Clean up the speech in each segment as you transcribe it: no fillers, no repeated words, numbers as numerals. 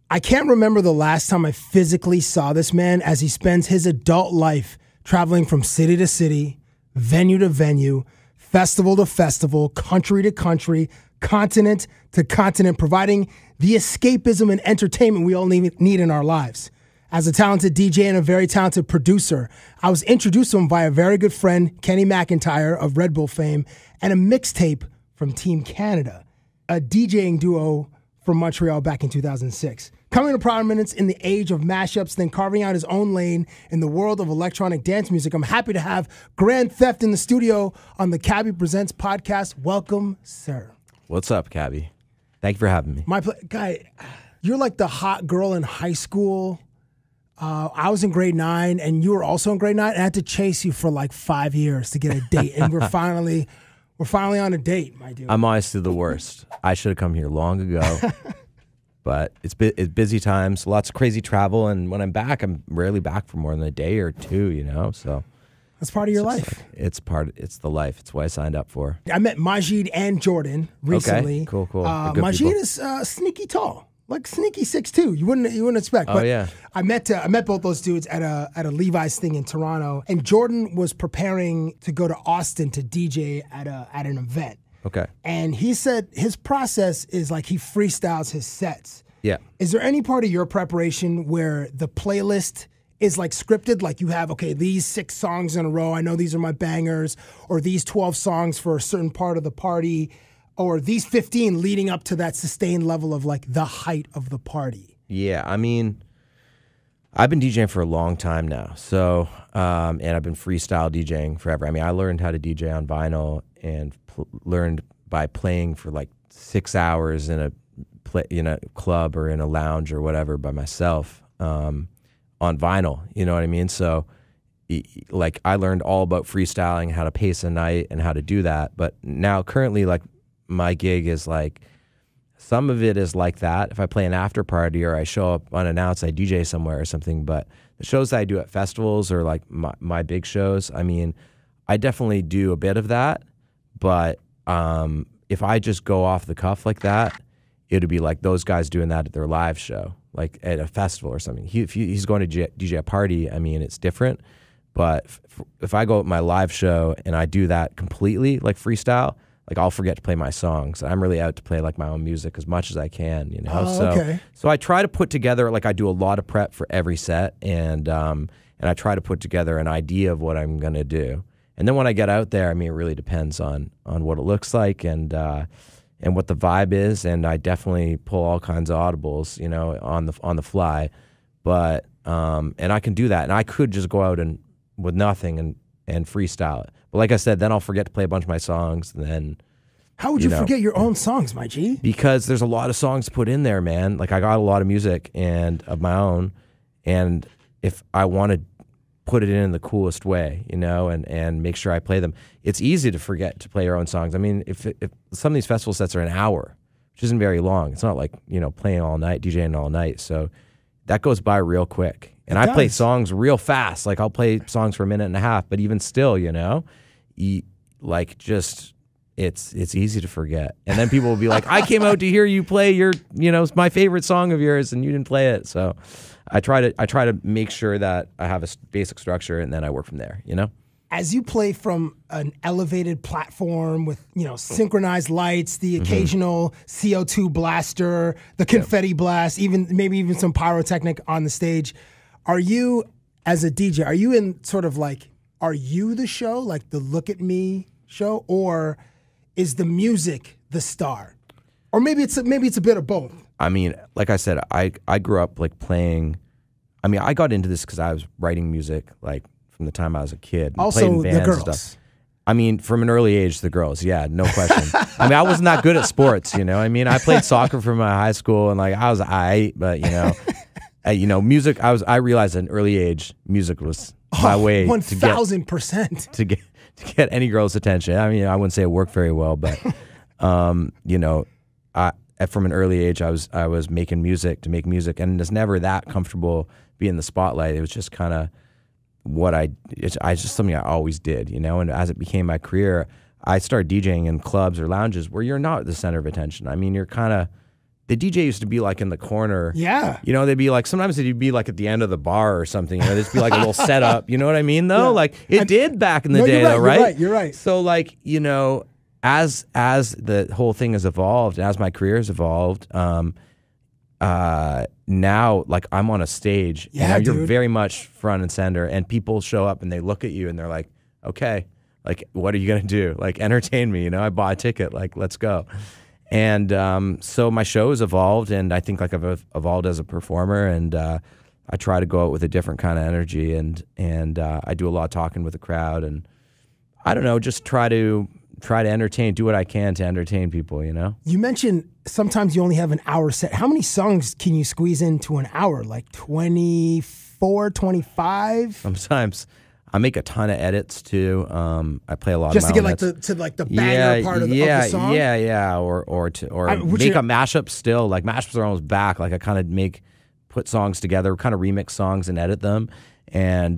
I can't remember the last time I physically saw this man as he spends his adult life traveling from city to city, venue to venue, festival to festival, country to country, continent to continent, providing the escapism and entertainment we all need in our lives. As a talented DJ and a very talented producer, I was introduced to him by a very good friend, Kenny McIntyre of Red Bull fame, and a mixtape from Team Canada, a DJing duo from Montreal back in 2006. Coming to prominence in the age of mashups, then carving out his own lane in the world of electronic dance music, I'm happy to have Grandtheft in the studio on the Cabbie Presents podcast. Welcome, sir. What's up, Cabbie? Thank you for having me. Guy, you're like the hot girl in high school. I was in grade 9, and you were also in grade 9. And I had to chase you for like 5 years to get a date, and we're finally on a date, my dude. I'm honestly the worst. I should have come here long ago, but it's busy times, lots of crazy travel, and when I'm back, I'm rarely back for more than a day or two. You know, so that's part of your life. It's the life. It's what I signed up for. I met Majid and Jordan recently. Okay, cool. Majid is sneaky tall. Like sneaky 6'2", you wouldn't expect. But yeah. I met both those dudes at a Levi's thing in Toronto, and Jordan was preparing to go to Austin to DJ at an event. Okay. And he said his process is like he freestyles his sets. Yeah. Is there any part of your preparation where the playlist is like scripted, like you have, okay, these 6 songs in a row, I know these are my bangers, or these 12 songs for a certain part of the party, or these 15 leading up to that sustained level of like the height of the party? Yeah, I mean, I've been DJing for a long time now. So, and I've been freestyle DJing forever. I mean, I learned how to DJ on vinyl and learned by playing for like 6 hours in a club or in a lounge or whatever by myself on vinyl. You know what I mean? So, like, I learned all about freestyling, how to pace a night and how to do that. But now, currently, like, my gig is like, some of it is like that. If I play an after party or I show up unannounced, I DJ somewhere or something. But the shows that I do at festivals or like my big shows, I mean, I definitely do a bit of that. But if I just go off the cuff like that, it'd be like those guys doing that at their live show, like at a festival or something. If he's going to DJ a party, I mean, it's different. But if I go at my live show and I do that completely, like freestyle, like I'll forget to play my songs. I'm really out to play like my own music as much as I can, you know. Okay. So I try to put together, like I do a lot of prep for every set, and I try to put together an idea of what I'm gonna do. And then when I get out there, I mean, it really depends on what it looks like and what the vibe is. And I definitely pull all kinds of audibles, you know, on the fly. But and I can do that, and I could just go out and with nothing and freestyle it. But like I said, then I'll forget to play a bunch of my songs. And then how would you forget your own songs, my G? Because there's a lot of songs to put in there, man. Like I got a lot of music and of my own, and if I want to put it in the coolest way, you know, and make sure I play them, it's easy to forget to play your own songs. I mean, if some of these festival sets are an hour, which isn't very long, it's not like, you know, playing all night, DJing all night, so that goes by real quick. And I play songs real fast. Like I'll play songs for a minute and a half, but even still, you know, like just it's easy to forget. And then people will be like, I came out to hear you play your, you know, my favorite song of yours, and you didn't play it. So I try to make sure that I have a basic structure, and then I work from there, you know. As you play from an elevated platform with, you know, synchronized lights, the occasional CO2 blaster, the confetti blast, maybe even some pyrotechnic on the stage, are you, as a DJ, are you in sort of like, are you the show, like the look at me show, or is the music the star? Or maybe it's a bit of both. I mean, like I said, I grew up like playing. I mean, I got into this because I was writing music like from the time I was a kid. Also, played in bands the girls. And stuff. I mean, from an early age, the girls, yeah, no question. I mean, I wasn't that good at sports, you know. I mean, I played soccer from my high school, and like I was but you know, music. I realized at an early age, music was my way 1,000% to get any girl's attention. I mean, I wouldn't say it worked very well, but you know, from an early age, I was making music to make music, and it's never that comfortable being in the spotlight. It was just kind of it's just something I always did, you know. And as it became my career, I started DJing in clubs or lounges where you're not the center of attention. I mean, you're kind of the DJ used to be like in the corner. Yeah. You know, they'd be like, sometimes they'd be like at the end of the bar or something. You know, there'd be like a little setup. You know what I mean, though? Yeah. Like, it did back in the day, though, right? You're right. So, like, you know, as the whole thing has evolved, as my career has evolved, now, like, I'm on a stage. Yeah, and you're dude. very much front and center, and people show up and they look at you and they're like, okay, like, what are you going to do? Like, entertain me, you know? I bought a ticket, like, let's go. And so my show has evolved, and I think, like, I've evolved as a performer, and I try to go out with a different kind of energy, and I do a lot of talking with the crowd, and I don't know, just try to entertain, do what I can to entertain people, you know? You mentioned sometimes you only have an hour set. How many songs can you squeeze into an hour? Like 24, 25? Sometimes. I make a ton of edits too. I play a lot just of to my get own like the banger part of the song. Yeah. Or make a mashup still. Like, mashups are almost back. Like, I kind of put songs together, kind of remix songs and edit them, and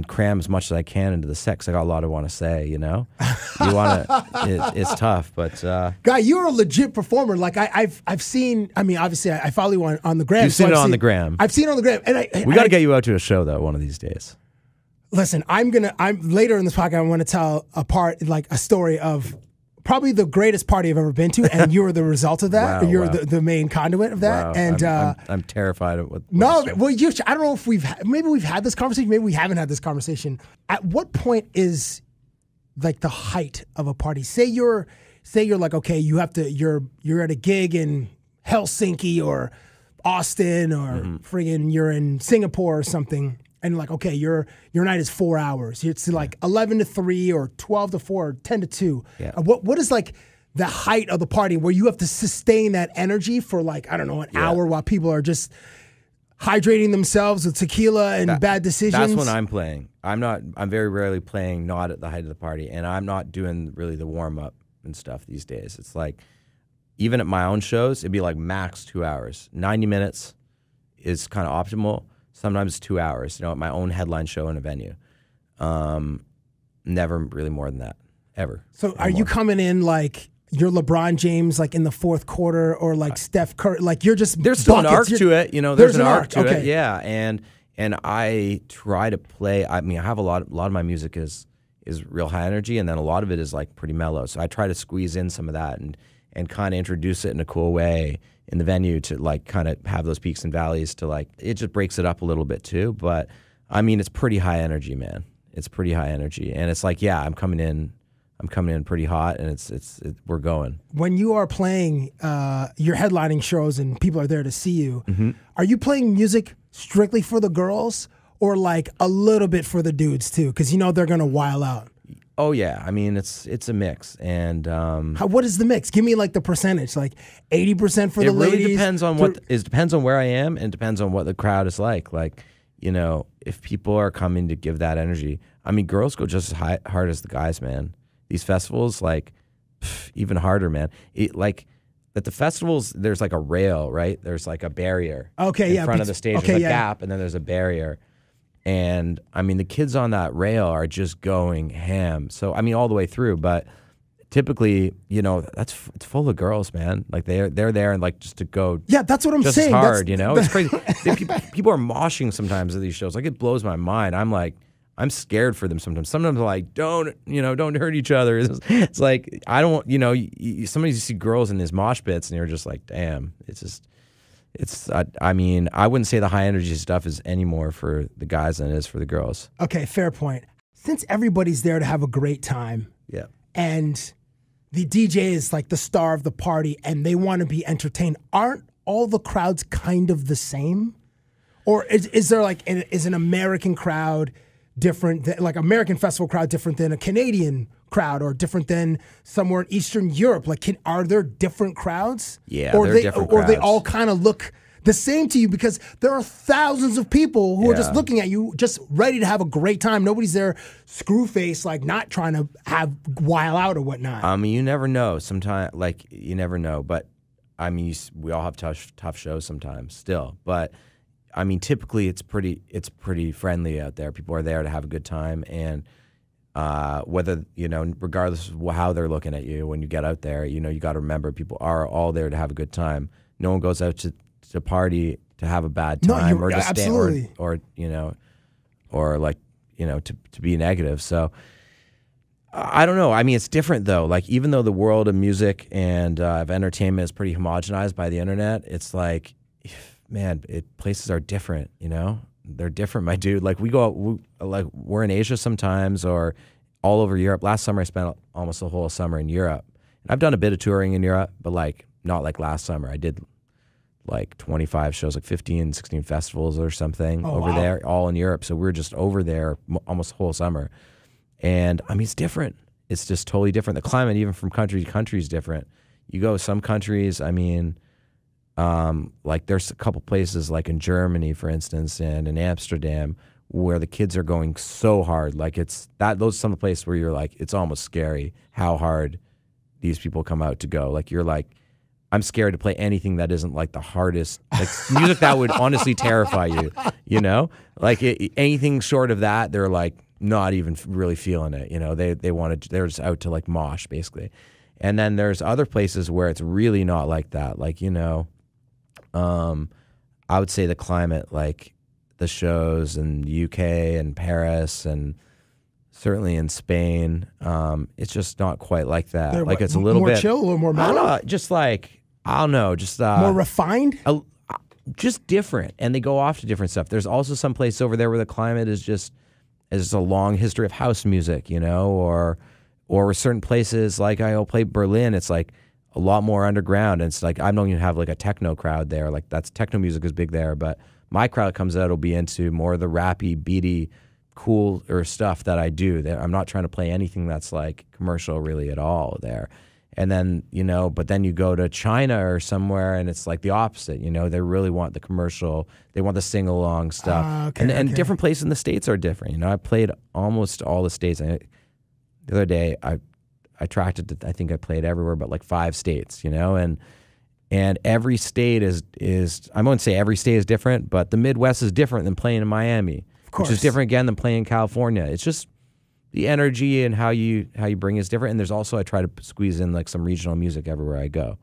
cram as much as I can into the set. 'Cause I got a lot I want to say. You know, it's tough, but Guy, you're a legit performer. Like, I've seen. I mean, obviously, I follow you on the gram. You've seen it on the gram. I've seen it on the gram, and we got to get you out to a show though one of these days. Listen, I'm later in this podcast, I want to tell a story of probably the greatest party I've ever been to, and you were the result of that. Wow, you're the main conduit of that. Wow. And I'm terrified of what. No, well, I don't know if maybe we've had this conversation, maybe we haven't had this conversation. At what point is like the height of a party? Say you're like, okay, you're at a gig in Helsinki or Austin or friggin' you're in Singapore or something. And like, okay, your night is 4 hours. It's like 11 to 3 or 12 to 4 or 10 to 2. Yeah. What is like the height of the party where you have to sustain that energy for like, I don't know, an hour while people are just hydrating themselves with tequila and bad decisions? That's when I'm playing. I'm very rarely playing not at the height of the party, and I'm not doing really the warm up and stuff these days. It's like, even at my own shows, it'd be like max 2 hours. 90 minutes is kind of optimal. Sometimes 2 hours, you know, at my own headline show in a venue. Never really more than that, ever. So are you coming in like you're LeBron James, like in the fourth quarter, or like Steph Curry? Like, you're just there's still an arc to it, you know. There's an arc to it, yeah. And I try to play. I mean, I have a lot of my music is real high energy, and then a lot of it is like pretty mellow. So I try to squeeze in some of that and kind of introduce it in a cool way in the venue to like kind of have those peaks and valleys to like, it just breaks it up a little bit too. But I mean, it's pretty high energy, man. It's pretty high energy. And it's like, yeah, I'm coming in pretty hot, and we're going. When you are playing, you're headlining shows and people are there to see you, are you playing music strictly for the girls or like a little bit for the dudes too? Because you know they're going to while out. Oh yeah, I mean it's a mix, and what is the mix? Give me like the percentage, like 80% for the ladies. It really depends on depends on where I am, and depends on what the crowd is like. Like, you know, if people are coming to give that energy, I mean, girls go just as hard as the guys, man. These festivals, like, even harder, man. Like at the festivals, there's like a rail, right? There's like a barrier. Okay, in front of the stage. There's a gap, and then there's a barrier. And I mean, the kids on that rail are just going ham. So I mean, all the way through. But typically, you know, it's full of girls, man. Like they're there and like just to go. Yeah, that's what I'm just saying. Just hard, you know. It's crazy. People are moshing sometimes at these shows. Like, it blows my mind. I'm like, I'm scared for them sometimes. Sometimes I'm like, don't hurt each other. It's like, I don't, you know. Sometimes you see girls in these mosh pits, and you're just like, damn. I mean, I wouldn't say the high energy stuff is any more for the guys than it is for the girls. Okay, fair point. Since everybody's there to have a great time, yeah, and the DJ is like the star of the party, and they want to be entertained, aren't all the crowds kind of the same? Or is there like is an American crowd different, like American festival crowd different than a Canadian crowd, or different than somewhere in Eastern Europe? Like, are there different crowds? Yeah, there are different crowds. Or they all kind of look the same to you, because there are thousands of people who are just looking at you, just ready to have a great time. Nobody's there screw-faced, like not trying to while out or whatnot. I mean, you never know. Sometimes, like, you never know. But I mean, we all have tough shows sometimes still. But I mean, typically it's pretty friendly out there. People are there to have a good time, and whether, you know, regardless of how they're looking at you when you get out there, you know, you got to remember people are all there to have a good time, no one goes out to party to have a bad time or to stay or you know, or like, you know, to be negative. So I don't know. I mean, it's different though. Like, even though the world of music and of entertainment is pretty homogenized by the internet, it's like, man, places are different, you know? They're different, my dude. Like, we're in Asia sometimes or all over Europe. Last summer, I spent almost the whole summer in Europe. And I've done a bit of touring in Europe, but like, not like last summer. I did like 25 shows, like 15, 16 festivals or something over there, all in Europe. So we're just over there almost the whole summer. And I mean, it's different. It's just totally different. The climate, even from country to country, is different. You go some countries, I mean, like there's a couple places like in Germany, for instance, and in Amsterdam, where the kids are going so hard. Like those are some of the places where you're like, it's almost scary how hard these people come out to go. Like, you're like, I'm scared to play anything that isn't like the hardest, like music that would honestly terrify you, you know? Like anything short of that, they're like not even really feeling it, you know? They're just out to like mosh, basically. And then there's other places where it's really not like that. Like, you know, I would say the climate, like the shows in the UK and Paris and certainly in Spain, it's just not quite like that. They're like, it's a little more bit chill, a little more mellow. I don't know, just more refined, just different, and they go off to different stuff. There's also some place over there where the climate is just a long history of house music, you know, or certain places like I play Berlin. It's like a lot more underground, and it's like I don't even have like a techno crowd there. Like, that's techno music is big there, but my crowd comes out will be into more of the rappy, beaty, cool or stuff that I do. I'm not trying to play anything that's like commercial really at all there. And then, you know, but then you go to China or somewhere and it's like the opposite, you know, they really want the commercial, they want the sing-along stuff. And different places in the States are different. You know, I played almost all the states. The other day, I tracked it to, I think I played everywhere but like 5 states, you know, and every state is I won't say every state is different, but the Midwest is different than playing in Miami, which is different again than playing in California. It's just the energy and how you bring is different. And there's also, I try to squeeze in like some regional music everywhere I go.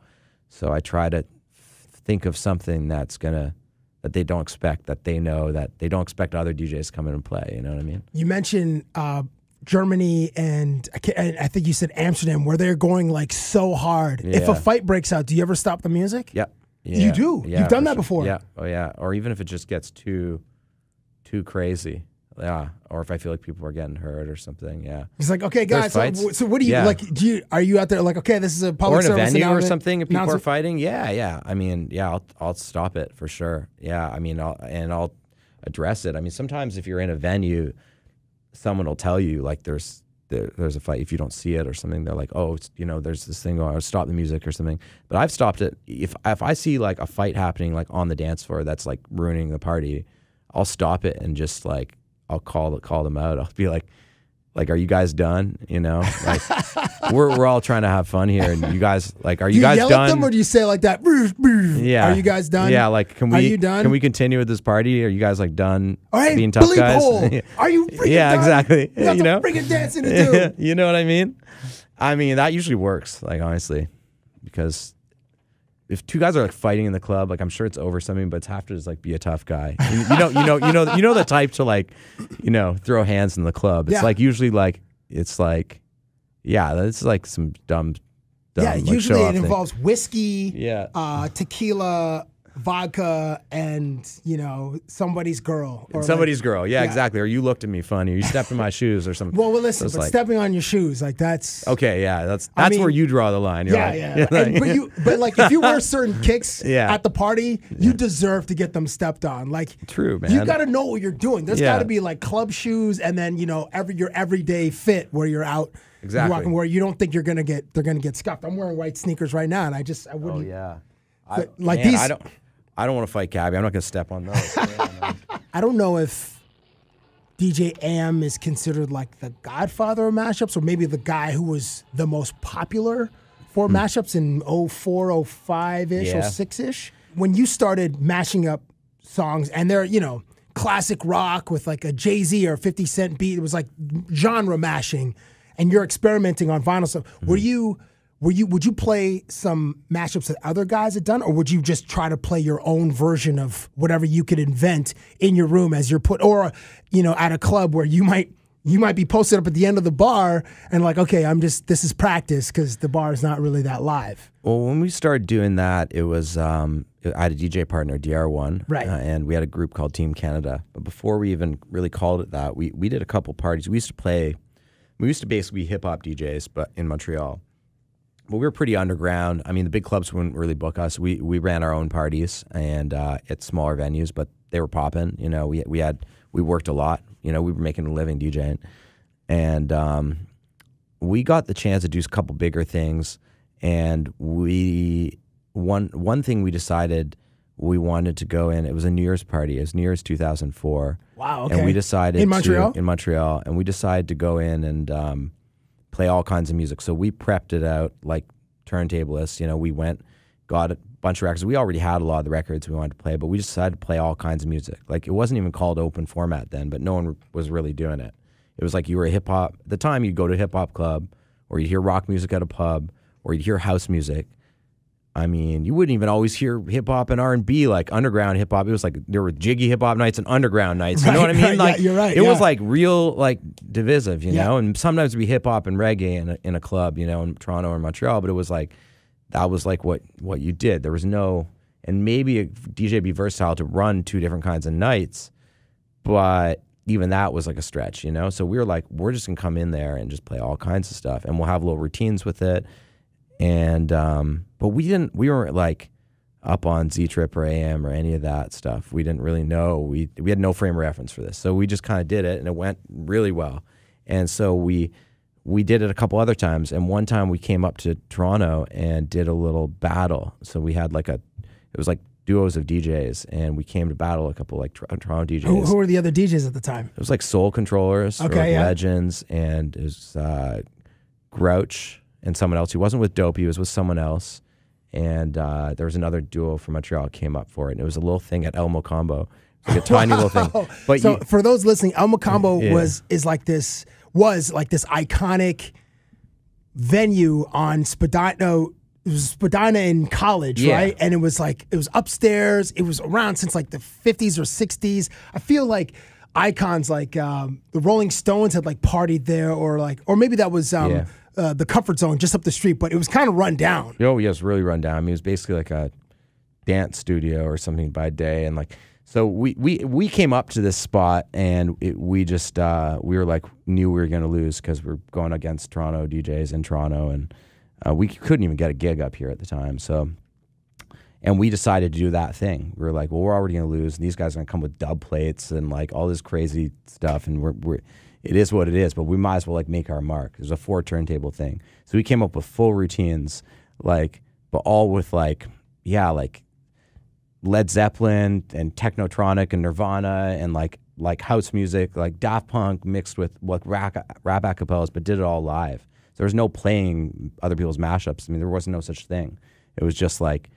So I try to think of something that they don't expect, that they know, that they don't expect other DJs to come in and play. You know what I mean? You mentioned Germany and I think you said Amsterdam, where they're going like so hard. Yeah. If a fight breaks out, do you ever stop the music? Yeah. You do? Yeah, you've done that before? Yeah. Oh, yeah. Or even if it just gets too crazy. Yeah, or if I feel like people are getting hurt or something, yeah. He's like, okay, guys, so what do you, like, are you out there like, okay, this is a public service announcement? Or in a venue or something, if people are fighting, yeah. I mean, yeah, I'll stop it for sure. Yeah, I mean, I'll address it. I mean, sometimes if you're in a venue, someone will tell you, like, there's a fight. If you don't see it or something, they're like, oh, you know, there's this thing going on, stop the music or something. But I've stopped it. If I see, like, a fight happening, like, on the dance floor that's, like, ruining the party, I'll stop it and just, like, I'll call them out. I'll be like, are you guys done? You know, like we're all trying to have fun here, and you guys, like, are you guys done? Do you yell at them, or do you say like that? Yeah. Are you guys done? Yeah. Like, are you done? Can we continue with this party? Are you guys like done being tough guys? Are you freaking yeah, done? Exactly. You know, freaking dancing to do. You know what I mean? I mean, that usually works. Like, honestly, because if 2 guys are like fighting in the club, like, I'm sure it's over something, but it's have to just like be a tough guy. You know the type to, like, you know, throw hands in the club. It's like usually like it's like, yeah, that's like some dumb. Yeah, like, usually it involves whiskey, tequila, vodka, and, you know, somebody's girl. Or somebody's girl, yeah, exactly. Or you looked at me funny, or you stepped in my shoes or something. Well, listen, but like, stepping on your shoes, like, that's... Okay, yeah, that's where you draw the line. You're but like, if you wear certain kicks at the party, you deserve to get them stepped on. Like, true, man. You got to know what you're doing. There's got to be, like, club shoes, and then, you know, your everyday fit where you're out... Exactly. Walking where you don't think they're gonna get scuffed. I'm wearing white sneakers right now, and I wouldn't. Oh yeah. I don't want to fight Cabbie. I'm not gonna step on those. I don't know if DJ Am is considered like the godfather of mashups, or maybe the guy who was the most popular for mashups in 04, 05-ish, 06-ish. When you started mashing up songs, and they're, you know, classic rock with like a Jay-Z or 50 Cent beat, it was like genre mashing. And you're experimenting on vinyl stuff. Were would you play some mashups that other guys had done, or would you just try to play your own version of whatever you could invent in your room as you're or at a club where you might be posted up at the end of the bar and like, okay, this is practice because the bar is not really that live. Well, when we started doing that, it was I had a DJ partner, DR1, right, and we had a group called Team Canada. But before we even really called it that, we did a couple parties. We used to basically be hip hop DJs, but in Montreal. But we were pretty underground. I mean, the big clubs wouldn't really book us. We ran our own parties and at smaller venues, but they were popping. We worked a lot. We were making a living DJing, and we got the chance to do a couple bigger things. And one thing we decided we wanted to go in. It was a New Year's party. It was New Year's 2004. Wow. Okay. And we decided in Montreal, and we decided to go in and play all kinds of music. So we prepped it out like turntablists. We went, got a bunch of records. We already had a lot of the records we wanted to play, but we decided to play all kinds of music. Like, it wasn't even called open format then, but no one was really doing it. It was like you were a hip hop. At the time, you'd go to a hip hop club, or you'd hear rock music at a pub, or you'd hear house music. I mean, you wouldn't even always hear hip hop and R&B, like underground hip hop. It was like there were jiggy hip hop nights and underground nights. You know what I mean? Right, like, yeah, you're right. It was like real, like divisive, you know. And sometimes it'd be hip hop and reggae in a club, in Toronto or Montreal. But it was like that was like what you did. There was no, and maybe a DJ be versatile to run two different kinds of nights, but even that was like a stretch, So we were like, we're just gonna come in there and just play all kinds of stuff, and we'll have little routines with it. And but we weren't like up on Z Trip or AM or any of that stuff. We didn't really know. We had no frame of reference for this, so we just kind of did it, and it went really well. And so we did it a couple other times, and one time we came up to Toronto and did a little battle. So we had it was like duos of DJs, and we came to battle a couple like Toronto DJs. Who were the other DJs at the time? It was like Soul Controllers, okay, Legends, and it was Grouch and someone else. He wasn't with Dope, he was with someone else. And there was another duo from Montreal came up for it. And it was a little thing at El Mocambo. It was like a tiny little thing. But so for those listening, El Mocambo was like this iconic venue on Spadina. It was Spadina in college, right? And it was upstairs. It was around since like the 50s or 60s. I feel like icons like the Rolling Stones had like partied there, or maybe that was the Comfort Zone just up the street, but it was kind of run down. Oh, yes, really run down. I mean, it was basically like a dance studio or something by day, and like so we came up to this spot, and we were like knew we were going to lose because we're going against Toronto DJs in Toronto, and we couldn't even get a gig up here at the time. So, and we decided to do that thing. We were like, well, we're already going to lose, and these guys are going to come with dub plates and like all this crazy stuff, and we're it is what it is, but we might as well like make our mark. It was a 4 turntable thing. So we came up with full routines, but all with like Led Zeppelin and Technotronic and Nirvana and like house music, like Daft Punk mixed with rap acapellas, but did it all live. So there was no playing other people's mashups. I mean, there wasn't no such thing. It was just like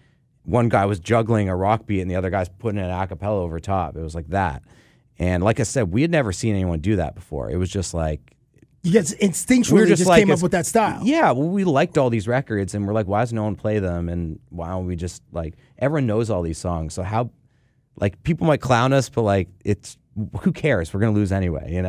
one guy was juggling a rock beat and the other guy's putting an acapella over top. It was like that. And like I said, we had never seen anyone do that before. It was just like... You guys instinctually just came up with that style. Yeah, well, we liked all these records, and we're like, why does no one play them? And why don't we just, everyone knows all these songs, so how... people might clown us, but, who cares? We're going to lose anyway,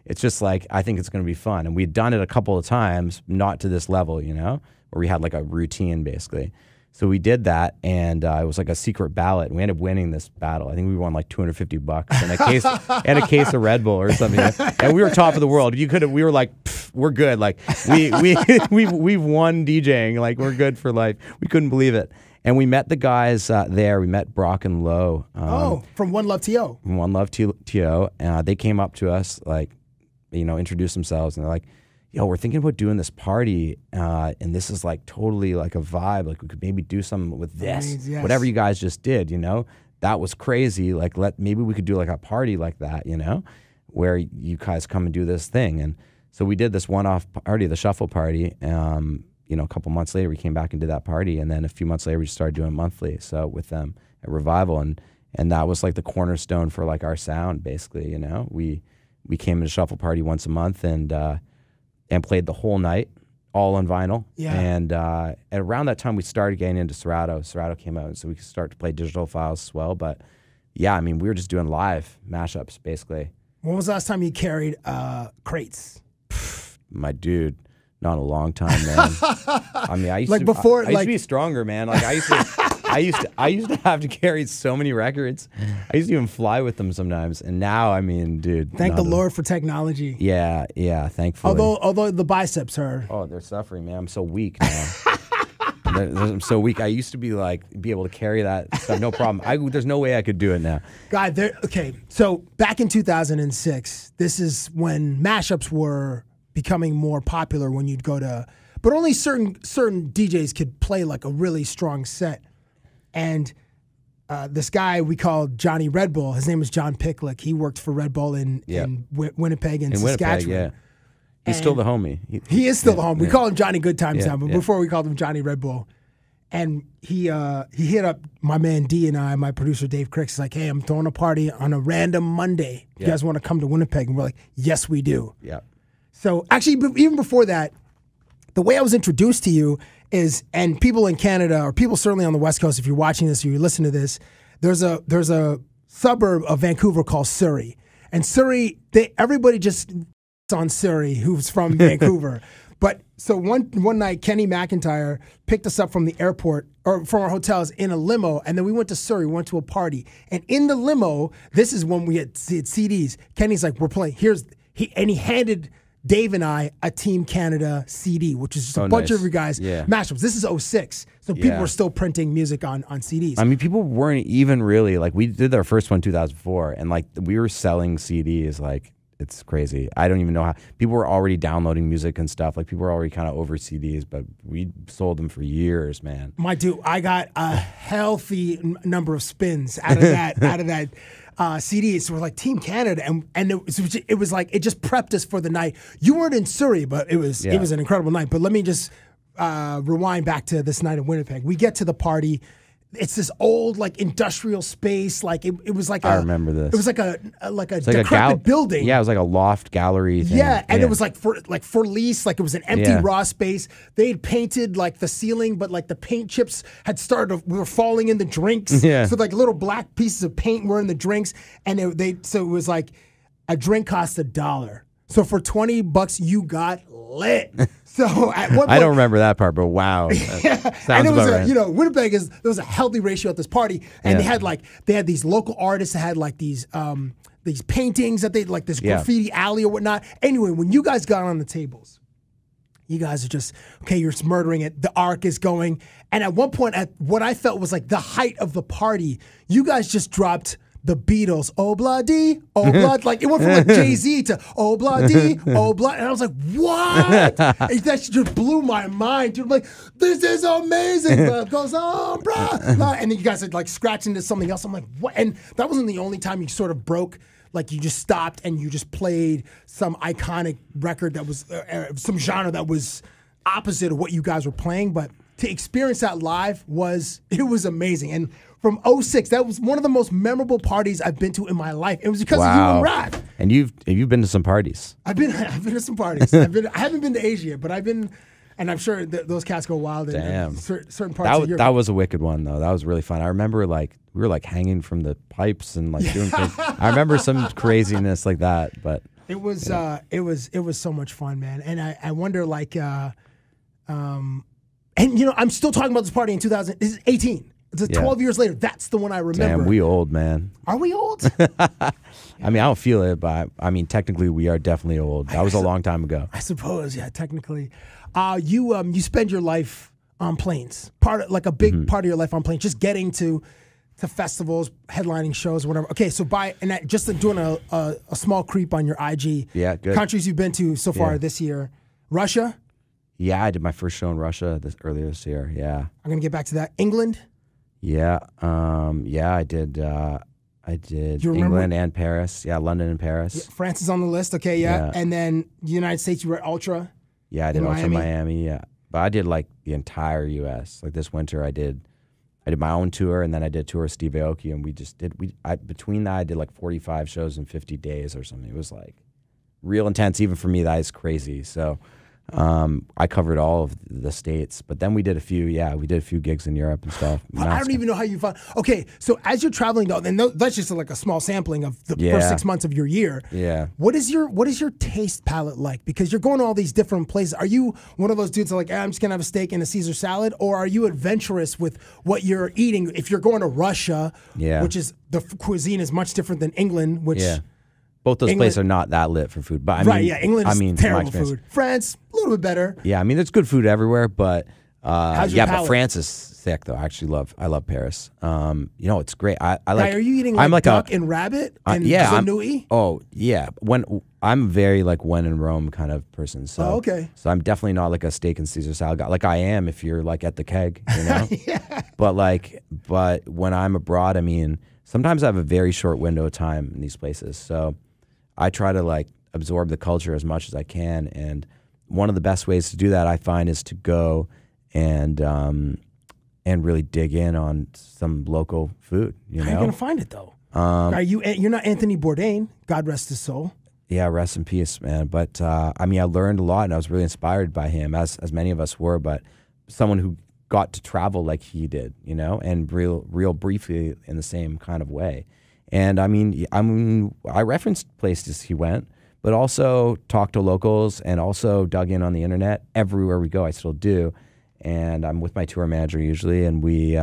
It's just, I think it's going to be fun. And we'd done it a couple of times, not to this level, where we had, a routine, basically. So we did that, and it was like a secret ballot, and we ended up winning this battle. I think we won $250 and a case of Red Bull or something. And we were top of the world. We were like, we're good. We've won DJing. We're good for life. We couldn't believe it. And we met the guys there. We met Brock and Lowe. From One Love T.O. From One Love T.O. They came up to us, introduced themselves, and they're like, yo, we're thinking about doing this party, and this is totally a vibe. We could maybe do something with this, whatever you guys just did, that was crazy. Maybe we could do a party like that, where you guys come and do this thing. And so we did this one-off party, the shuffle party. A couple months later, we came back and did that party, and then a few months later, we just started doing monthly. So with them at Revival, and that was the cornerstone for our sound, basically. We came to shuffle party once a month, and played the whole night. all on vinyl. Yeah. And around that time, we started getting into Serato. Serato came out, so we could start to play digital files as well. But yeah, I mean, we were just doing live mashups, basically. When was the last time you carried crates? My dude, not a long time, man. I mean, I used Like to before, I used like- to be stronger, man. Like I used to have to carry so many records. I used to even fly with them sometimes. And now, I mean, dude. Thank the Lord for technology. Yeah, thankfully. Although the biceps are. Oh, they're suffering, man. I'm so weak now. I'm so weak. I used to be able to carry that stuff, no problem. There's no way I could do it now. God, okay. So back in 2006, this is when mashups were becoming more popular. When you'd go to, but only certain DJs could play like a really strong set. And this guy we called Johnny Red Bull. His name was John Picklick. He worked for Red Bull in Winnipeg and Saskatchewan. Yeah. He's still the homie. He is still the homie. We call him Johnny Good Times now, but yeah. before we called him Johnny Red Bull. And he hit up my man D and I, my producer Dave Cricks. He's like, hey, I'm throwing a party on a random Monday. You guys want to come to Winnipeg? And we're like, yes, we do. Yeah. So actually, even before that, the way I was introduced to you is, and people in Canada, or people certainly on the West Coast, if you're watching this or you listen to this, there's a suburb of Vancouver called Surrey. And Surrey, everybody just on Surrey who's from Vancouver. But so one night, Kenny McIntyre picked us up from the airport or from our hotels in a limo, and then we went to Surrey. We went to a party, and in the limo, this is when we had CDs. Kenny's like, "We're playing." He handed Dave and I a Team Canada CD, which is just a bunch of you guys mashups. This is 06, so people were still printing music on CDs. I mean, people weren't even really we did our first one in 2004, and we were selling CDs like. It's crazy. I don't even know how. People were already downloading music and stuff. Like, people were already kind of over CDs, but we sold them for years, man. My dude, I got a healthy number of spins out of that CD. So we're like Team Canada, and it was like it just prepped us for the night. You weren't in Surrey, but it was an incredible night. But let me just rewind back to this night in Winnipeg. We get to the party. It's this old industrial space. It was like I remember this. It was like a decrepit building. Yeah, it was like a loft gallery thing. Yeah, and it was for lease. Like, it was an empty raw space. They had painted the ceiling, but the paint chips had started. We were falling in the drinks. Yeah. So little black pieces of paint were in the drinks, and so it was like a drink cost $1. So for $20, you got lit. So at one point, I don't remember that part, but wow, sounds and it was about right. Winnipeg there was a healthy ratio at this party, and they had these local artists that had these paintings that they this graffiti alley or whatnot. Anyway, when you guys got on the tables, you guys are just you're just murdering it. The arc is going, and at one point, at what I felt was the height of the party, you guys just dropped the Beatles, oh bloody, oh blood, it went from Jay-Z to oh bloody, oh blood, and I was like, what? That just blew my mind, dude. I'm like, this is amazing. Blood goes on, blah. And then you guys had scratching into something else. I'm like, what? And that wasn't the only time you sort of broke. You just stopped and you just played some iconic record that was some genre that was opposite of what you guys were playing, but to experience that live was amazing. And from 06, that was one of the most memorable parties I've been to in my life. It was because of you and Raph. And you've been to some parties. I've been to some parties. I haven't been to Asia yet, but I've been, and I'm sure those cats go wild in certain parts of Europe. That was a wicked one though. That was really fun. I remember we were hanging from the pipes and doing things. I remember some craziness like that, but it was so much fun, man. And I wonder and I'm still talking about this party in 2000. This is 18. It's 12 years later. That's the one I remember. Damn, we old, man. Are we old? I mean, I don't feel it, but I mean, technically, we are definitely old. That was a long time ago. I suppose, yeah, technically. You spend your life on planes. Part of of your life on planes, just getting to festivals, headlining shows, whatever. Okay, so just doing a small creep on your IG. Yeah, good. Countries you've been to so far this year. Russia. Yeah, I did my first show in Russia earlier this year. Yeah, I'm gonna get back to that. England. Yeah, I did. I did England and Paris. Yeah, London and Paris. Yeah, France is on the list. Okay, yeah. And then the United States, you were at Ultra. Yeah, I did Ultra Miami. Yeah, but I did the entire U.S. This winter, I did my own tour, and then I did a tour with Steve Aoki, and between that I did 45 shows in 50 days or something. It was real intense, even for me. That is crazy. So. I covered all of the states, but then we did a few gigs in Europe and stuff. I don't even know how you find. Okay, so as you're traveling, though, and that's just like a small sampling of the first 6 months of your year. Yeah. What is your taste palette like? Because you're going to all these different places. Are you one of those dudes that are like, I'm just gonna have a steak and a Caesar salad, or are you adventurous with what you're eating? If you're going to Russia, which is the cuisine is much different than England, which. Yeah. Both those places are not that lit for food, but England is terrible food. France, a little bit better. Yeah, I mean, there's good food everywhere, but How's your palate? But France is sick though. I love Paris. It's great. I like. Now, are you eating like duck and rabbit and zanouille? When I'm very like when in Rome kind of person. So okay. So I'm definitely not like a steak and Caesar salad guy. Like I am if you're like at the keg, you know. Yeah. But when I'm abroad, I mean, sometimes I have a very short window of time in these places, so I try to like absorb the culture as much as I can, and one of the best ways to do that I find is to go and really dig in on some local food. You know, how are you gonna find it though? You're not Anthony Bourdain, God rest his soul. Yeah, rest in peace, man. But I mean, I learned a lot, and I was really inspired by him, as many of us were. But someone who got to travel like he did, you know, and real briefly in the same kind of way. And I mean, I referenced places he went, but also talked to locals and also dug in on the internet everywhere we go. I still do, and I'm with my tour manager usually, and we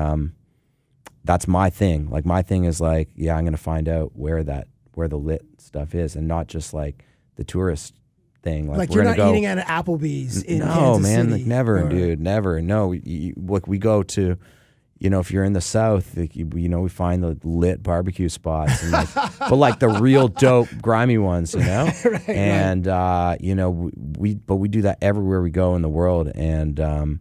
that's my thing. Like my thing is like, I'm gonna find out where the lit stuff is, and not just like the tourist thing. Like you're not eating at an Applebee's in Kansas City. Like never, dude, never. No, like we go to. You know, if you're in the South, like, we find the lit barbecue spots, and but like the real dope, grimy ones, you know. We do that everywhere we go in the world, and I'm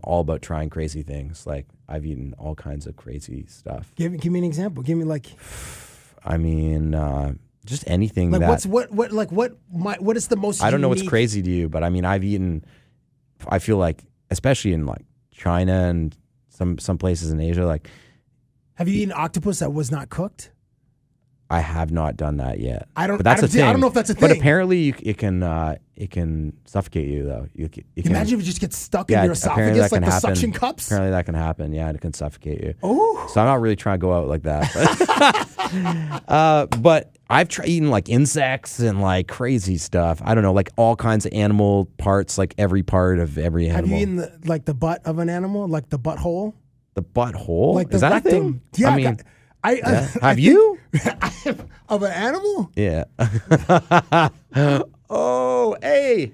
all about trying crazy things. Like I've eaten all kinds of crazy stuff. Give me an example. Give me like. I mean, just anything. Like that, what is the most? I don't know unique? what's crazy to you, but I mean, I've eaten. I feel like, especially in like China and some places in Asia, like. Have you eaten octopus that was not cooked? I have not done that yet. But that's a thing. I don't know if that's a thing. But apparently, it can suffocate you though. You can imagine if it just gets stuck in your esophagus like the suction cups. Apparently, that can happen. Yeah, it can suffocate you. Oh, so I'm not really trying to go out like that. But I've tried eating like insects and like crazy stuff. I don't know, like all kinds of animal parts, like every part of every animal. Have you eaten the butt of an animal, like the butthole? The butthole? Like is that a thing? Yeah. I mean, have you? Of an animal? Yeah. Oh, hey.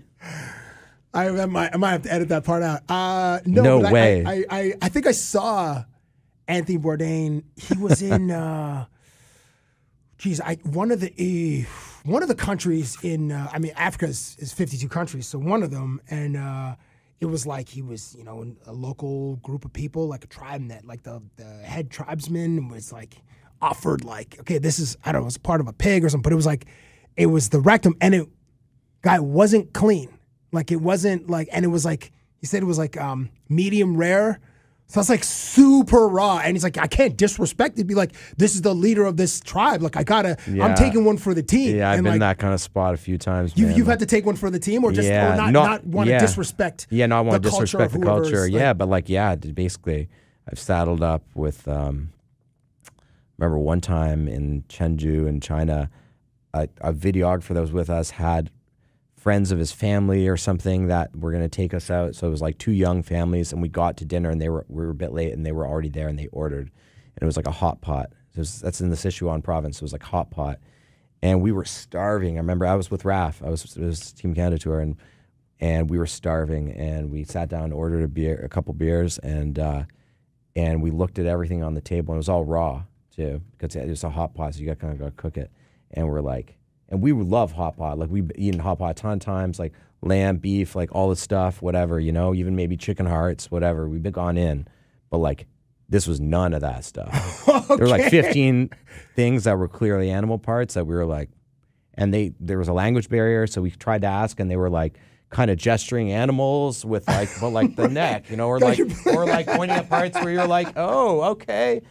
I might have to edit that part out. No way. I think I saw Anthony Bourdain. He was in one of the countries in Africa is 52 countries, so one of them, and it was like he was in a local group of people, like a tribe, that like the head tribesman was like offered like, okay, this is, I don't know, it was part of a pig or something, but it was the rectum, and it wasn't clean, like it wasn't like, and it was like, he said it was like medium rare. So it's like super raw, and he's like, I can't disrespect it. Be like, this is the leader of this tribe. Like, I'm taking one for the team. Yeah, I've been in that kind of spot a few times. You've had to take one for the team, or just not want to disrespect. Yeah, not want to disrespect the culture. Like, basically, I've saddled up with. Remember one time in Chengdu in China, a videographer that was with us had friends of his family or something that were going to take us out. So it was like two young families, and we got to dinner, and we were a bit late, and they were already there, and they ordered, and it was like a hot pot. That's in the Sichuan province. So it was like hot pot, and we were starving. I remember I was with Raf. It was Team Canada Tour, and we were starving, and we sat down and ordered a couple beers, and we looked at everything on the table, and it was all raw too, because it was a hot pot, so you got to cook it, and we're like. And we would love hot pot. Like, we've eaten hot pot a ton of times, like lamb, beef, like all the stuff, whatever, even maybe chicken hearts, whatever. We've been gone in. But, like, this was none of that stuff. Okay. There were, like, 15 things that were clearly animal parts that we were, like, and there was a language barrier, so we tried to ask, and they were, like, kind of gesturing animals with, like, but, like, the neck, or, like, pointing at parts where you're like, oh, okay.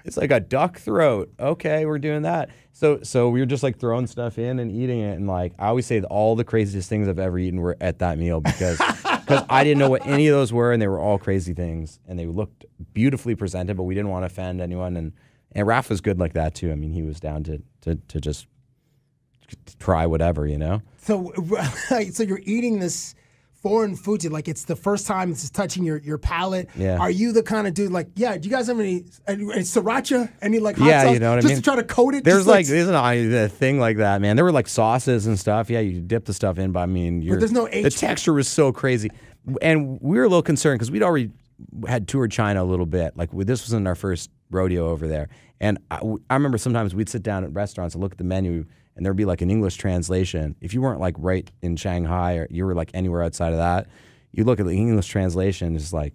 It's like a duck throat. Okay, we're doing that. So we were just like throwing stuff in and eating it, and like I always say that all the craziest things I've ever eaten were at that meal because I didn't know what any of those were, and they were all crazy things, and they looked beautifully presented, but we didn't want to offend anyone, and Raph was good like that too. I mean, he was down to just try whatever, you know. So you're eating this foreign food, like it's the first time this is touching your palate. Yeah. Are you the kind of dude like, yeah, do you guys have any sriracha? Any like hot sauce? You know what I mean? Just to try to coat it? There's there's a thing like that, man. There were like sauces and stuff. Yeah, you dip the stuff in, but I mean, but there's no the texture was so crazy. And we were a little concerned because we'd already had toured China a little bit. Like this wasn't our first rodeo over there. And I remember sometimes we'd sit down at restaurants and look at the menu, and there'd be like an English translation. If you weren't like right in Shanghai or you were like anywhere outside of that, you look at the English translation, it's like,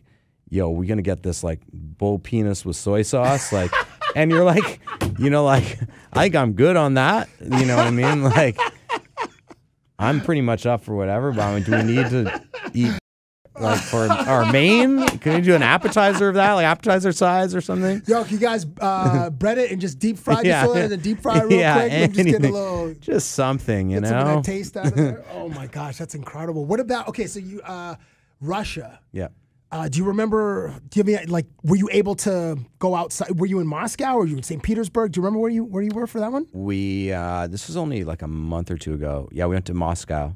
yo, we're gonna get this like bull penis with soy sauce, like, and you're like, you know, like, I think I'm good on that. You know what I mean? Like, I'm pretty much up for whatever, but I mean, do we need to eat like for our main? Can we do an appetizer of that, like appetizer size or something? Yo, can you guys bread it and just deep fry it and deep fry it real quick? And just get a little, just something, you know? Some of that taste out of there. Oh my gosh, that's incredible. What about, okay, so you, Russia. Yeah. Do you remember, were you able to go outside? Were you in Moscow or were you in St. Petersburg? Do you remember where you were for that one? This was only like a month or two ago. Yeah, we went to Moscow.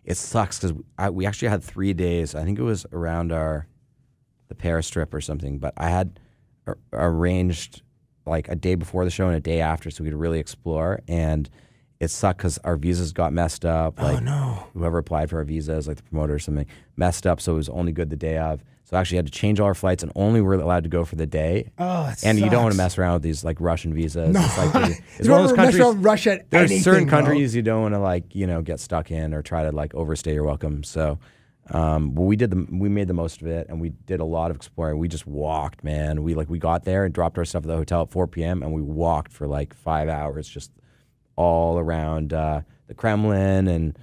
It sucks because we actually had 3 days. I think it was around the Paris trip or something. But I had arranged like a day before the show and a day after so we could really explore. And it sucked because our visas got messed up. Like, oh, no. Whoever applied for our visas, like the promoter or something, messed up. So it was only good the day of. So I actually had to change all our flights and only were allowed to go for the day. Oh, that And sucks. You don't want to mess around with these like Russian visas. No. It's like you don't want to mess around with Russia at there's anything, certain bro. countries you don't want to like, you know, get stuck in or try to like overstay your welcome. So we made the most of it and we did a lot of exploring. We just walked, man. We got there and dropped our stuff at the hotel at 4 p.m. and we walked for like 5 hours just all around the Kremlin and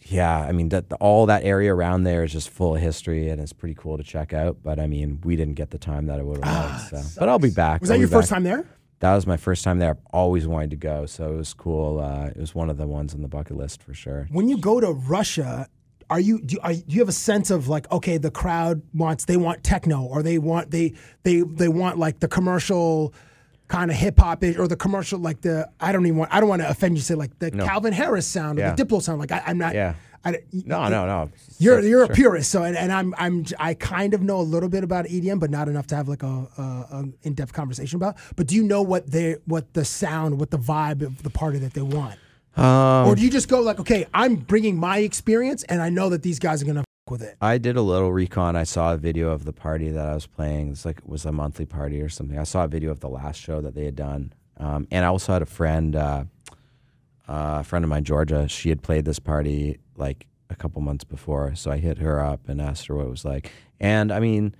yeah, I mean all that area around there is just full of history and it's pretty cool to check out. But I mean, we didn't get the time that I would have liked. So. But I'll be back. Was that your first time there? That was my first time there. I've always wanted to go, so it was cool. It was one of the ones on the bucket list for sure. When you go to Russia, do you have a sense of like, okay, the crowd want techno or they want like the commercial kind of hip hop or the commercial like I don't want to offend you, say like the Calvin Harris sound or the Diplo sound. Like I'm not. Yeah. No. You're a purist, so and I kind of know a little bit about EDM, but not enough to have like a in-depth conversation about. But do you know what the sound, what the vibe of the party that they want, or do you just go like, okay, I'm bringing my experience, and I know that these guys are gonna fuck with it? I did a little recon. I saw a video of the party that I was playing. It was a monthly party or something. I saw a video of the last show that they had done, and I also had a friend of mine, Georgia. She had played this party like a couple months before, so I hit her up and asked her what it was like. And I mean,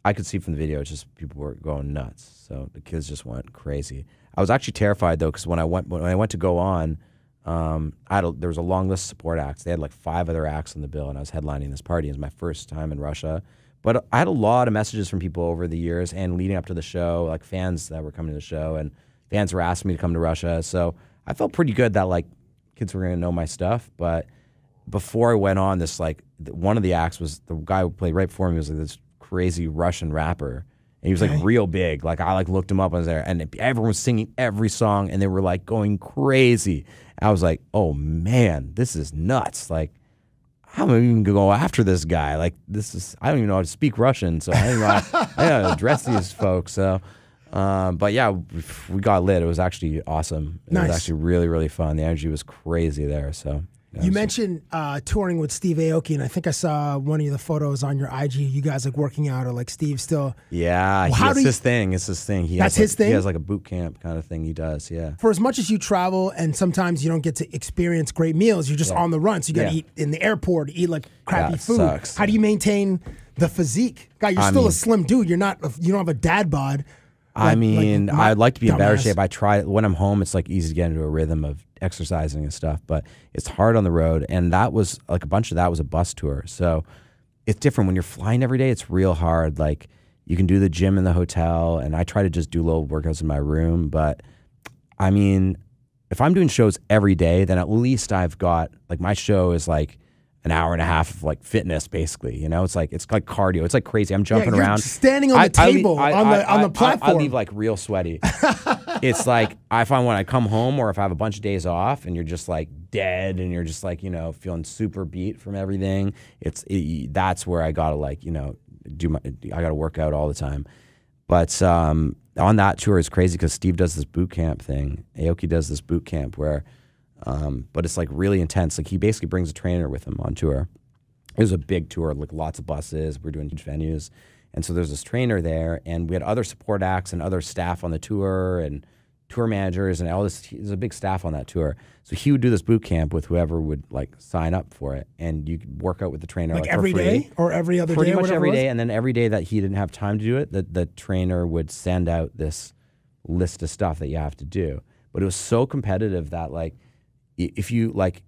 I could see from the video, it's just people were going nuts. So the kids just went crazy. I was actually terrified though, because when I went to go on, there was a long list of support acts. They had like 5 other acts on the bill, and I was headlining this party. It was my first time in Russia. But I had a lot of messages from people over the years and leading up to the show, like fans that were coming to the show, and fans were asking me to come to Russia. So I felt pretty good that like kids were going to know my stuff. But before I went on, this like one of the acts was the guy who played right before me was like this crazy Russian rapper, and he was like real big. Like I like looked him up, I was there, and everyone was singing every song, and they were like going crazy. I was like, oh man, this is nuts. Like, how am I even gonna go after this guy? Like, I don't even know how to speak Russian, so I don't know how to address these folks. So, but yeah, we got lit. It was actually awesome. It was actually really, really fun. The energy was crazy there. So. You mentioned touring with Steve Aoki, and I think I saw one of the photos on your IG. You guys like working out, or like Steve still. Yeah, it's his thing. It's his thing. That's his thing. He has like a boot camp kind of thing. He does. Yeah. For as much as you travel, and sometimes you don't get to experience great meals, you're just on the run. So you got to eat in the airport, eat like crappy food. Sucks. How do you maintain the physique? Guy, you're still a slim dude. You don't have a dad bod. I'd like to be in better shape. I try when I'm home. It's like easy to get into a rhythm of exercising and stuff, but it's hard on the road. And that was like a bunch of that was a bus tour, so it's different when you're flying every day. It's real hard. Like You can do the gym in the hotel, and I try to just do little workouts in my room. But I mean, if I'm doing shows every day, then at least I've got, like, my show is like an hour and a half of like fitness, basically. You know, it's like cardio. It's like crazy. I'm jumping around, standing on the table on the platform. I leave like real sweaty. It's like I find when I come home, or if I have a bunch of days off, and you're just like dead, and you're just like, you know, feeling super beat from everything. That's where I gotta, like, you know, I gotta work out all the time. But on that tour, it's crazy because Steve does this boot camp thing. Aoki does this boot camp where, but it's like really intense. Like, he basically brings a trainer with him on tour. It was a big tour, like lots of buses. We're doing huge venues. And so there's this trainer there, and we had other support acts and other staff on the tour, and tour managers and all this. There's a big staff on that tour. So he would do this boot camp with whoever would like sign up for it, and you could work out with the trainer like for every free. day or every other day. Pretty much every day, and then every day that he didn't have time to do it, the trainer would send out this list of stuff that you have to do. But it was so competitive that, like, if you like,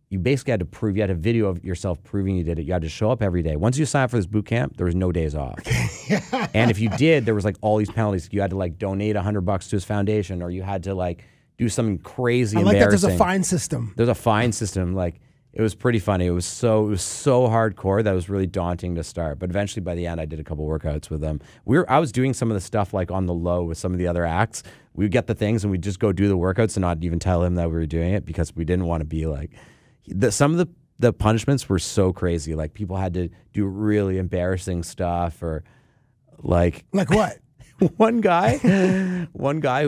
you basically had to prove, you had a video of yourself proving you did it. You had to show up every day. Once you signed up for this boot camp, there was no days off. And if you did, there was like all these penalties. You had to like donate $100 to his foundation, or you had to like do something crazy. I like that there's a fine system. There's a fine system. Like, it was pretty funny. It was so hardcore that it was really daunting to start. But eventually, by the end, I did a couple workouts with them. I was doing some of the stuff like on the low with some of the other acts. We would get the things and we'd just go do the workouts and not even tell him that we were doing it, because we didn't want to be like. Some of the punishments were so crazy. Like, people had to do really embarrassing stuff, or like what? one guy who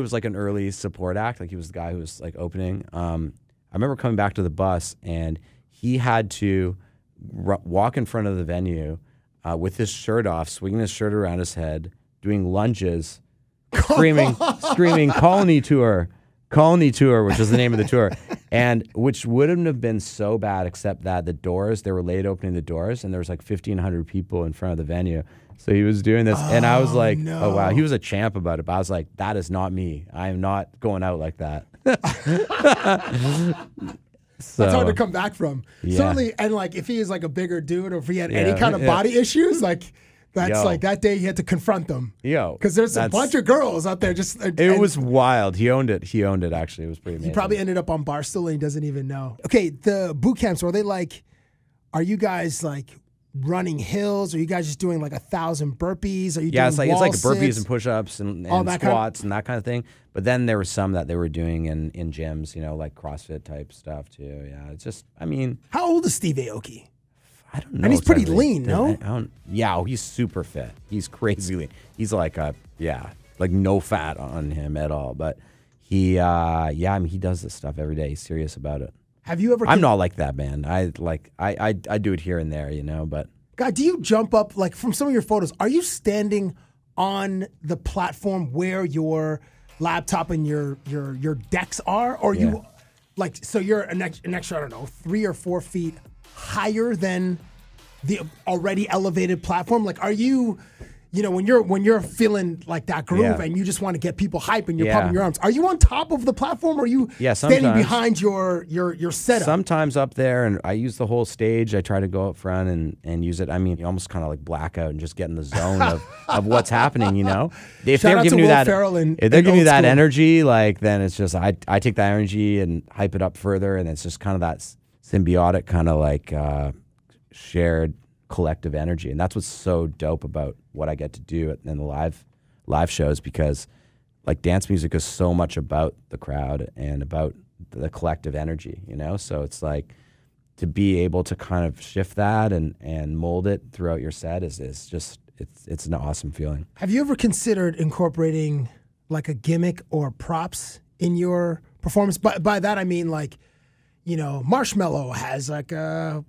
was like an early support act. Like, he was the guy who was like opening. I remember coming back to the bus, and he had to walk in front of the venue with his shirt off, swinging his shirt around his head, doing lunges, screaming Kolony Tour, which is the name of the tour, and which wouldn't have been so bad, except that they were late opening the doors, and there was like 1,500 people in front of the venue. So he was doing this, and I was like, oh, wow. He was a champ about it, but I was like, that is not me. I am not going out like that. So, that's hard to come back from. Yeah. Certainly, and like, if he is like a bigger dude, or if he had any kind of body issues, like, that's like that day he had to confront them. Because there's a bunch of girls out there just. It was wild. He owned it. Actually, it was pretty amazing. He probably ended up on Barstool and he doesn't even know. Okay, the boot camps, are you guys like running hills? Are you guys just doing like 1,000 burpees? Are you doing it's like burpees sits? and push-ups and squats and that kind of thing. But then there were some that they were doing in gyms, you know, like CrossFit type stuff too. Yeah, it's just, I mean. How old is Steve Aoki? I don't know. And he's pretty lean, no? He's super fit. He's crazy lean. He's like like no fat on him at all. But he, I mean, he does this stuff every day. He's serious about it. Have you ever? I'm not like that, man. I do it here and there, you know. But God, do you jump up, like, from some of your photos? Are you standing on the platform where your laptop and your decks are, or you, like, so you're an extra, I don't know, 3 or 4 feet higher than the already elevated platform? Like, are you, you know, when you're feeling like that groove and you just want to get people hype and you're pumping your arms, are you on top of the platform, or are you standing behind your setup? Sometimes up there, and I use the whole stage. I try to go up front and use it. I mean, you almost kind of like black out and just get in the zone of what's happening, you know? If they're giving you that, if they're giving you that energy, like, then it's just, I take that energy and hype it up further, and it's just kind of that symbiotic kind of like shared collective energy. And that's what's so dope about what I get to do in the live shows, because like dance music is so much about the crowd and about the collective energy, you know? So it's like, to be able to kind of shift that and mold it throughout your set is just, it's an awesome feeling. Have you ever considered incorporating like a gimmick or props in your performance? By that I mean, like, you know, Marshmello has like a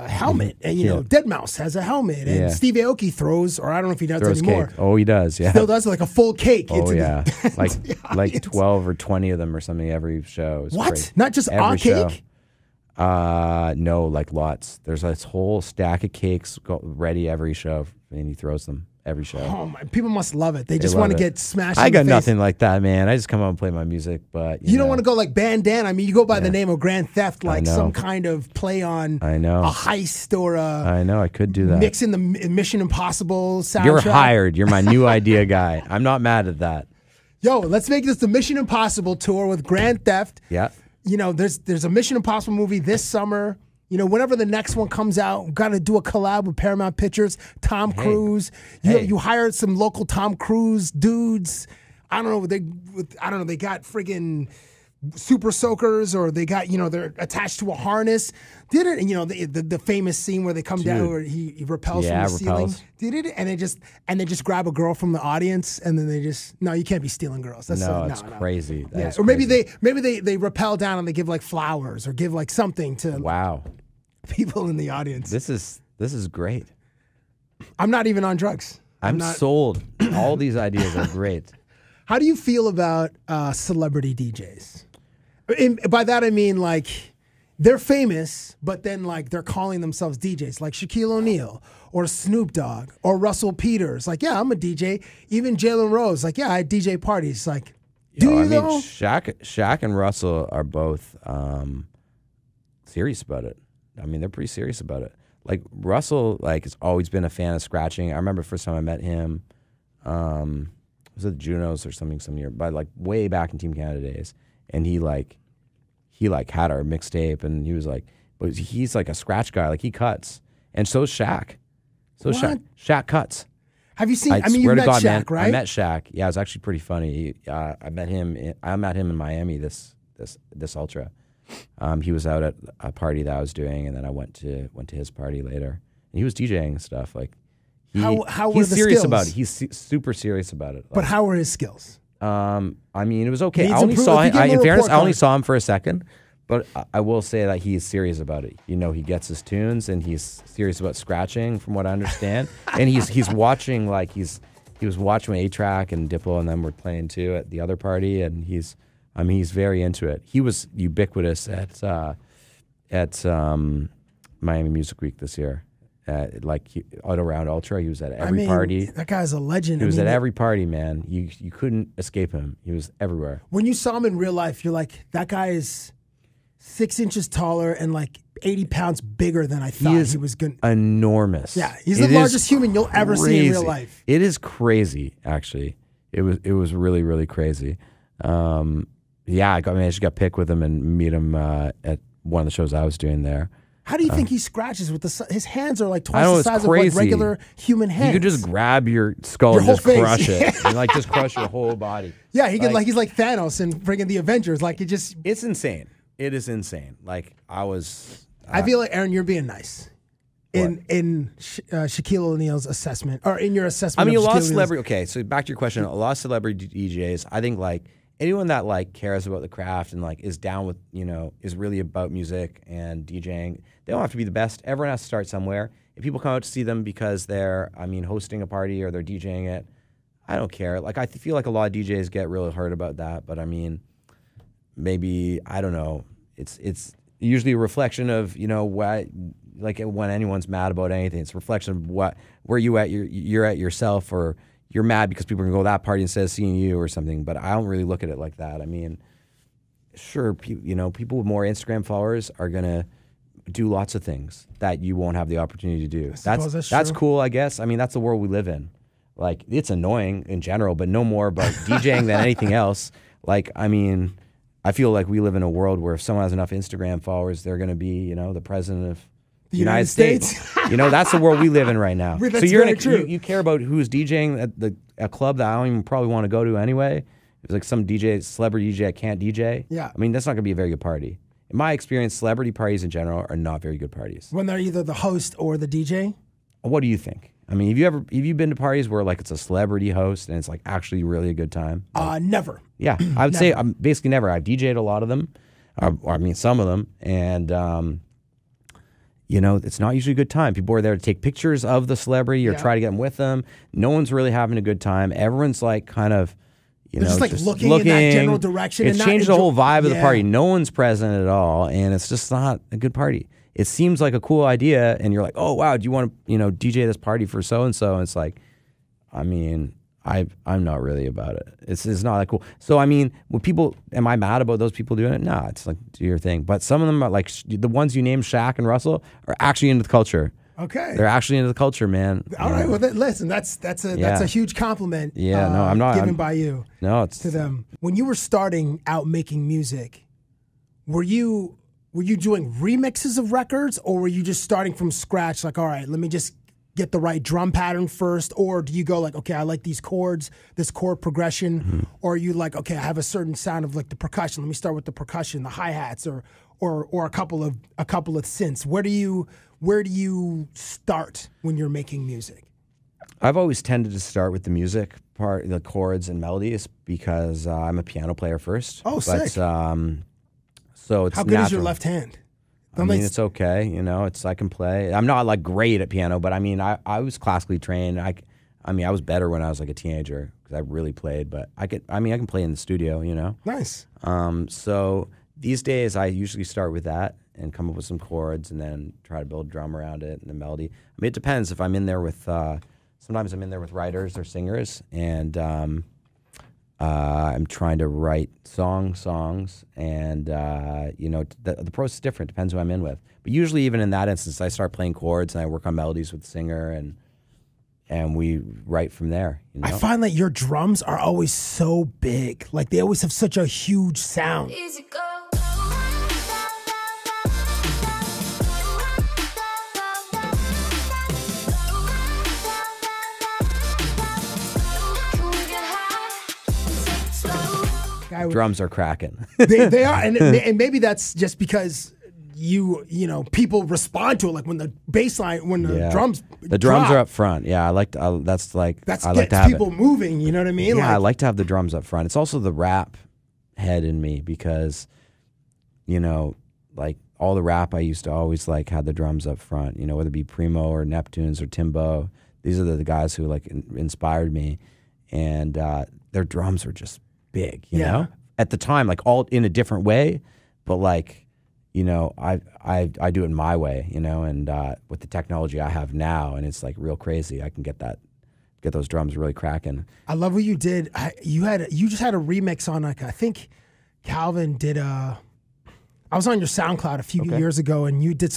helmet, and you know, Deadmau5 has a helmet, and Steve Aoki throws, or I don't know if he does anymore. Cake. Oh, he does. Yeah, still does like a full cake. Oh yeah, like 12 or 20 of them or something every show. It's what? Great. Not just a cake? No, like lots. There's this whole stack of cakes ready every show, and he throws them. every show. Oh my, people must love it. They just want to get smashed. I in got the face. nothing like that, man. I just come out and play my music, but you don't want to go like bandana. I mean, you go by the name of Grandtheft, like know. some kind of play on I know. a heist or a. I know. I could do that. Mixing the Mission Impossible soundtrack. You're hired. You're my new idea guy. I'm not mad at that. Yo, let's make this the Mission Impossible tour with Grandtheft. Yeah. You know, there's a Mission Impossible movie this summer. You know, whenever the next one comes out, we've got to do a collab with Paramount Pictures. Tom Cruise. You hired some local Tom Cruise dudes. I don't know. They got friggin' super soakers, or they got, they're attached to a harness. Did it? And the famous scene where they come down, where he repels from the ceiling. Did it? And they just grab a girl from the audience, and then no, you can't be stealing girls. That's it's crazy. Yeah. Or maybe they rappel down and they give like flowers or give like something to people in the audience. This is great. I'm not even on drugs. I'm sold. All these ideas are great. How do you feel about celebrity DJs? By that I mean, like, they're famous, but then like they're calling themselves DJs, like Shaquille O'Neal or Snoop Dogg or Russell Peters. Like, yeah, I'm a DJ. Even Jalen Rose, like, yeah, I DJ parties. Like, Shaq and Russell are both serious about it. I mean, they're pretty serious about it. Like, Russell, like, has always been a fan of scratching. I remember the first time I met him, was at the Junos or something some year, but like way back in Team Canada days. And he had our mixtape, and he was like, but he's like a scratch guy, like he cuts, and so's Shaq. Shaq cuts. Have you seen? I mean, swear you met to God, Shaq, man, right? I met Shaq. Yeah, it was actually pretty funny. I met him in Miami this ultra. He was out at a party that I was doing, and then I went to his party later, and he was DJing and stuff. Like, how were he's the serious skills? about it. He's super serious about it. Like, but how were his skills? I mean, it was okay. Needs I only improvement. saw If you give him in a fairness, report I only card. saw him for a second, but I will say that he is serious about it. You know, he gets his tunes, and he's serious about scratching, from what I understand. And he's watching, like, he was watching A-Track and Diplo, and then we're playing too at the other party, and he's very into it. He was ubiquitous at Miami Music Week this year. All around Ultra, he was at every party. That guy's a legend. He was at every party, man. You couldn't escape him. He was everywhere. When you saw him in real life, you're like, that guy is 6 inches taller and like 80 pounds bigger than I thought he was going. Enormous. Yeah, he's the largest human you'll ever see in real life. It is crazy, actually. It was really, really crazy. I just got picked with him and meet him at one of the shows I was doing there. How do you think he scratches with his hands are like twice the size of like regular human hands? You could just grab your skull and just crush it, and like just crush your whole body. Yeah, he could he's like Thanos and bringing the Avengers. Like, it's insane. It is insane. Like, I feel like, Aaron, you're being nice. In Shaquille O'Neal's assessment, or in your assessment. I mean, of a lot of Shaquille celebrity. Okay, so back to your question. A lot of celebrity DJs. I think like anyone that like cares about the craft and like is down with, is really about music and DJing. They don't have to be the best. Everyone has to start somewhere. If people come out to see them because they're, hosting a party or they're DJing it, I don't care. Like, I feel like a lot of DJs get really hurt about that. But I mean, maybe, I don't know. It's usually a reflection of, what, like when anyone's mad about anything, it's a reflection of where you're at yourself, or you're mad because people can go to that party instead of seeing you or something. But I don't really look at it like that. I mean, sure, people with more Instagram followers are going to do lots of things that you won't have the opportunity to do. That's cool, I guess. I mean, that's the world we live in. Like, it's annoying in general, but no more about DJing than anything else. Like, I mean, I feel like we live in a world where if someone has enough Instagram followers, they're going to be, the president of the United States. That's the world we live in right now. That's so you're true. You care about who's DJing at a club that I don't even probably want to go to anyway. It's like some celebrity DJ that can't DJ. Yeah. I mean, that's not going to be a very good party. In my experience, celebrity parties in general are not very good parties. When they're either the host or the DJ? What do you think? I mean, have you been to parties where like it's a celebrity host and it's like actually really a good time? Never. Yeah, I would say basically never. I've DJ'd a lot of them, some of them, and it's not usually a good time. People are there to take pictures of the celebrity or try to get them with them. No one's really having a good time. Everyone's like kind of, they're just like looking in that general direction. It's changed the whole vibe of the party. No one's present at all, and it's just not a good party. It seems like a cool idea, and you're like, oh wow, do you want to DJ this party for so and so? And it's like, I mean, I'm not really about it. It's not that cool. So I mean, when people, am I mad about those people doing it? No, it's like, do your thing. But some of them are like the ones you named, Shaq and Russell, are actually into the culture. Okay, they're actually into the culture, man. All right, well, listen, that's a huge compliment. Yeah, no, I'm not given by you. No, it's to them. When you were starting out making music, were you doing remixes of records, or were you just starting from scratch? Like, all right, let me just get the right drum pattern first, or do you go like, okay, I like these chords, this chord progression, or are you like, okay, I have a certain sound of like the percussion. Let me start with the percussion, the hi-hats, or a couple of synths. Where do you start when you're making music? I've always tended to start with the music part, the chords and melodies, because I'm a piano player first. Oh, sick. So it's how good natural. Is your left hand? I mean, it's okay. You know, I can play. I'm not like great at piano, but I mean, I was classically trained. I mean, I was better when I was like a teenager because I really played. But I can play in the studio. You know. Nice. So these days, I usually start with that and come up with some chords, and then try to build a drum around it and a melody. I mean, it depends. If I'm in there with, sometimes I'm in there with writers or singers, and I'm trying to write songs, and you know, the process is different. Depends who I'm in with. But usually, even in that instance, I start playing chords and I work on melodies with the singer, and we write from there. You know? I find that your drums are always so big. Like they always have such a huge sound. Easy go. Drums are cracking. They are, and maybe that's just because you know people respond to it. Like when the bass line, when the drums drop, are up front. Yeah, I like to, that's I gets like to have people moving. You know what I mean? Yeah, like, I like to have the drums up front. It's also the rap head in me because, you know, like all the rap I used to always like had the drums up front. You know, whether it be Primo or Neptunes or Timbo, these are the guys who like inspired me, and their drums are just big, you know? At the time, like all in a different way, but like, you know, I do it in my way, you know, and with the technology I have now, and it's like real crazy. I can get those drums really cracking. I love what you did. You just had a remix on, like, I think Calvin did I was on your SoundCloud a few years ago, and you did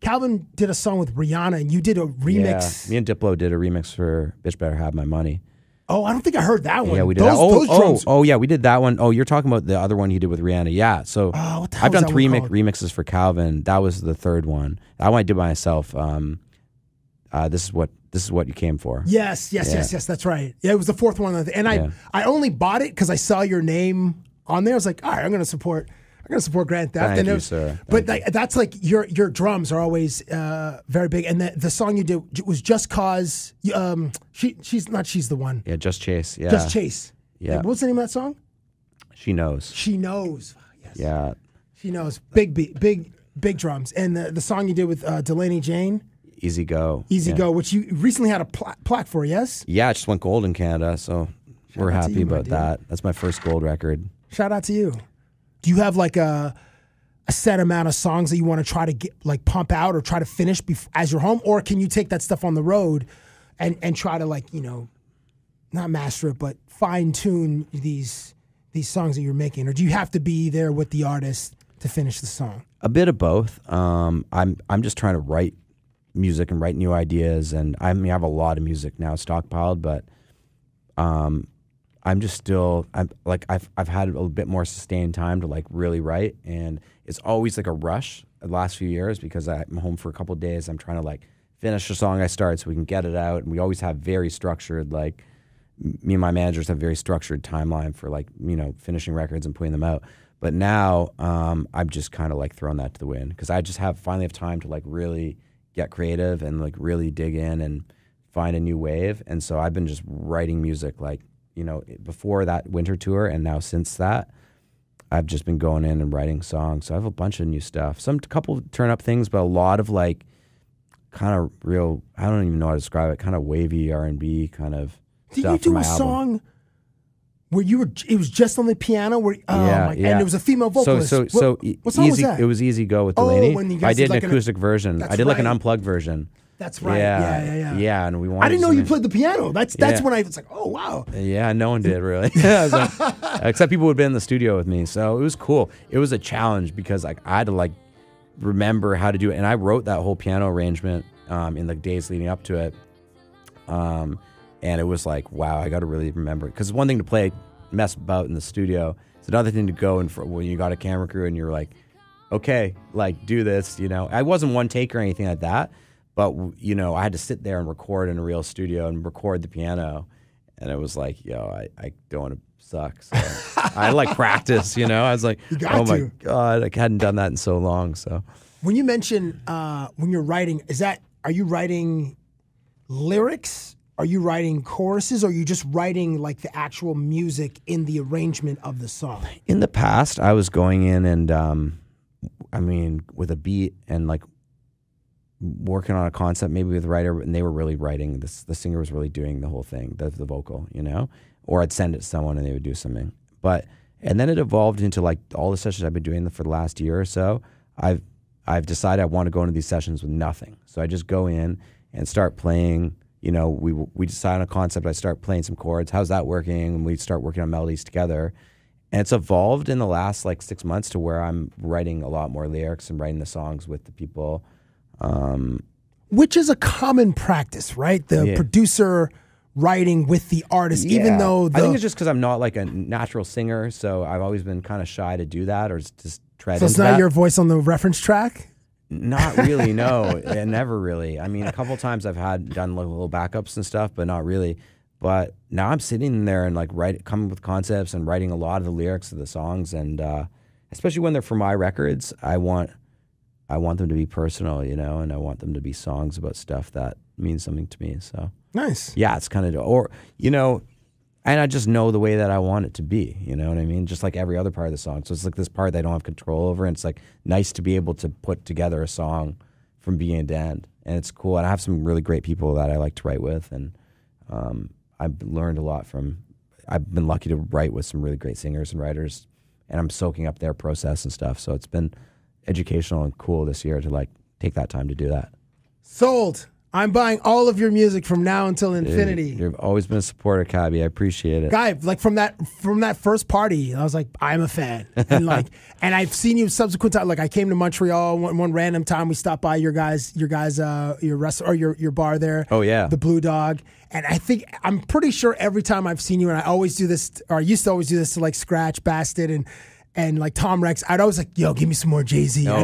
Calvin did a song with Rihanna, and you did a remix. Yeah, me and Diplo did a remix for Bitch Better Have My Money. Oh, I don't think I heard that one. Yeah, we did those drums. Oh, yeah, we did that one. Oh, you're talking about the other one he did with Rihanna. Yeah, so I've done 3 remixes for Calvin. That was the third one. That one I did by myself. This is what you came for. Yes, that's right. Yeah, it was the fourth one. And I only bought it because I saw your name on there. I was like, all right, I'm going to support Grandtheft. Thank you, sir. But that's like your drums are always very big. And the song you did was Just Cause. She's the one. Yeah, Just Chase. Yeah, Just Chase. Yeah. What's the name of that song? She Knows. She Knows. Yes. Yeah. She Knows. Big drums. And the song you did with Delaney Jane. Easy Go. Easy Go, which you recently had a plaque for. Yes. Yeah, it just went gold in Canada, so we're happy about that. That's my first gold record. Shout out to you. Do you have like a set amount of songs that you want to try to get like pump out or try to finish as you're home, or can you take that stuff on the road and try to, like, you know, not master it but fine tune these songs that you're making, or do you have to be there with the artist to finish the song? A bit of both. I'm just trying to write music and write new ideas, and I mean I have a lot of music now stockpiled, but I'm just still, I've had a bit more sustained time to like really write, and it's always like a rush the last few years because I'm home for a couple of days. I'm trying to like finish a song I start so we can get it out, and we always have very structured, like me and my managers have very structured timeline for like, you know, finishing records and putting them out. But now I'm just kind of like throwing that to the wind because I just finally have time to like really get creative and like really dig in and find a new wave. And so I've been just writing music like, you know, before that winter tour, and now since that, I've just been going in and writing songs. So I have a bunch of new stuff. Couple turn up things, but a lot of like kind of real, I don't even know how to describe it, kind of wavy R&B kind of stuff. Did you do a song where it was just on the piano? And it was a female vocalist. So what song was that? It was Easy Go with Delaney. When you I guys did like an acoustic version. I did like an unplugged version. That's right. Yeah. Yeah, and we wanted. I didn't know you played the piano. That's when I was like, oh wow. Yeah, no one did really, except people who had been in the studio with me. So it was cool. It was a challenge because like I had to like remember how to do it, and I wrote that whole piano arrangement in the days leading up to it. And it was like, wow, I got to really remember it because it's one thing to play, mess about in the studio. It's another thing to go when you got a camera crew and you're like, okay, like do this. You know, I wasn't one take or anything like that. But, you know, I had to sit there and record in a real studio and record the piano. And it was like, yo, I don't want to suck. So I like practice, you know. I was like, oh, my God, I hadn't done that in so long. So when you mention when you're writing, are you writing lyrics? Are you writing choruses? Or are you just writing like the actual music in the arrangement of the song? In the past, I was going in and, I mean, with a beat and like, working on a concept maybe with a writer, and they were really writing this. The singer was really doing the whole thing, the vocal, you know, or I'd send it to someone and they would do something. And then it evolved into like all the sessions I've been doing for the last year or so. I've decided I want to go into these sessions with nothing. So I just go in and start playing. You know, we decide on a concept. I start playing some chords. How's that working? And we start working on melodies together. And it's evolved in the last like 6 months to where I'm writing a lot more lyrics and writing the songs with the people. Which is a common practice, right? The producer writing with the artist, even though I think it's just because I'm not like a natural singer, so I've always been kind of shy to do that or just tread into that. So it's not your voice on the reference track? Not really, no. Never really. I mean, a couple times I've done little backups and stuff, but not really. But now I'm sitting there and like coming with concepts and writing a lot of the lyrics of the songs, and especially when they're for my records, I want them to be personal, you know, and I want them to be songs about stuff that means something to me. So nice. Yeah, it's kind of, or, you know, and I just know the way that I want it to be, you know what I mean? Just like every other part of the song. So it's like this part that I don't have control over, and it's like nice to be able to put together a song from beginning to end. And it's cool. And I have some really great people that I like to write with, and I've learned a lot I've been lucky to write with some really great singers and writers, and I'm soaking up their process and stuff. So it's been educational and cool this year to like take that time to do that. Sold. I'm buying all of your music from now until infinity. You've always been a supporter, Cabbie. I appreciate it. Guy, like from that first party, I was like, I'm a fan. And like, and I've seen you subsequent time. Like I came to Montreal one random time. We stopped by your restaurant or your bar there. Oh yeah, the Blue Dog. And I'm pretty sure every time I've seen you, and I always do this, or I used to always do this to like Scratch, Bastard, and like Tom Rex, I'd always like, yo, give me some more Jay-Z. Oh, I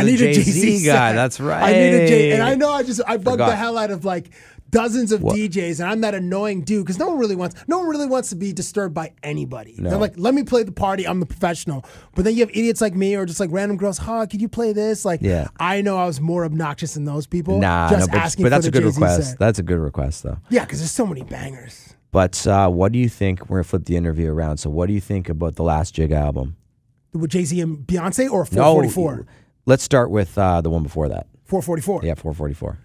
need a Jay-Z guy. That's right. I need a Jay. And I know I bugged the hell out of like dozens of DJs, and I'm that annoying dude because no one really wants to be disturbed by anybody. No. They're like, let me play the party. I'm the professional. But then you have idiots like me or just like random girls. Could you play this? Like, I know I was more obnoxious than those people. But that's a good request. Set. That's a good request, though. Yeah, because there's so many bangers. But what do you think? We're gonna flip the interview around. So, what do you think about the last Jig album? With Jay-Z and Beyonce or 444? No, let's start with the one before that. 444. Yeah, 444.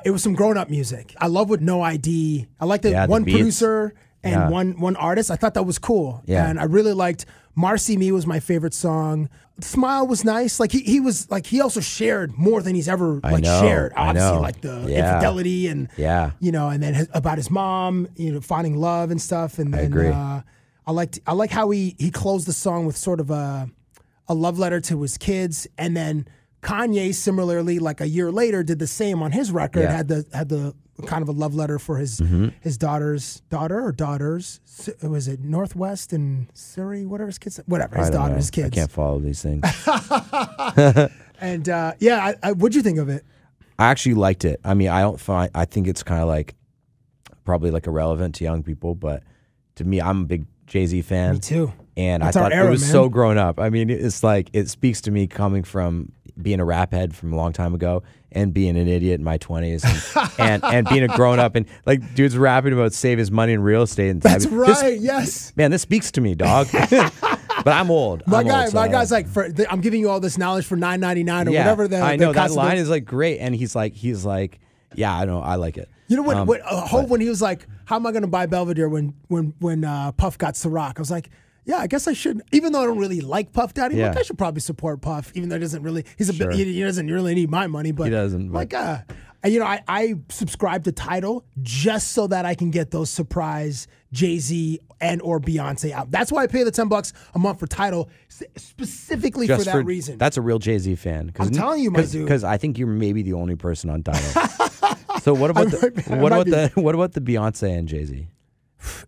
It was some grown-up music. I love with No ID. I liked the one producer and one artist. I thought that was cool. Yeah. And I really liked Marcy Me was my favorite song. Smile was nice. Like he was like he also shared more than he's ever shared. Obviously, like the infidelity and you know, and then about his mom, you know, finding love and stuff. And then I agree. I like how he closed the song with sort of a love letter to his kids, and then Kanye similarly, like a year later, did the same on his record. Had the kind of a love letter for his daughters. Was it Northwest and Surrey? Whatever his kids. Whatever his kids. I can't follow these things. And what'd you think of it? I actually liked it. I mean, I think it's kind of like probably like irrelevant to young people, but to me, I'm a big Jay-Z fan. Me too. And I thought it was so grown up. I mean, it's like, it speaks to me coming from being a rap head from a long time ago and being an idiot in my 20s and being a grown up and like dudes rapping about save his money in real estate. And that's right. Yes. Man, this speaks to me, dog. But I'm old. My guy's like, I'm giving you all this knowledge for $9.99 or whatever. I know that line is like great. And he's like, yeah, I know. I like it. You know when he was like, how am I going to buy Belvedere when Puff got Ciroc? I was like, yeah, I guess I should. Even though I don't really like Puff Daddy, like I should probably support Puff, even though he doesn't really. He doesn't really need my money, but he doesn't. Like, And, you know, I subscribe to Tidal just so that I can get those surprise Jay-Z and or Beyonce out. That's why I pay the $10 a month for Tidal, specifically just for that reason. That's a real Jay-Z fan. I'm telling you, my dude. Because I think you're maybe the only person on Tidal. So what about the Beyonce and Jay-Z?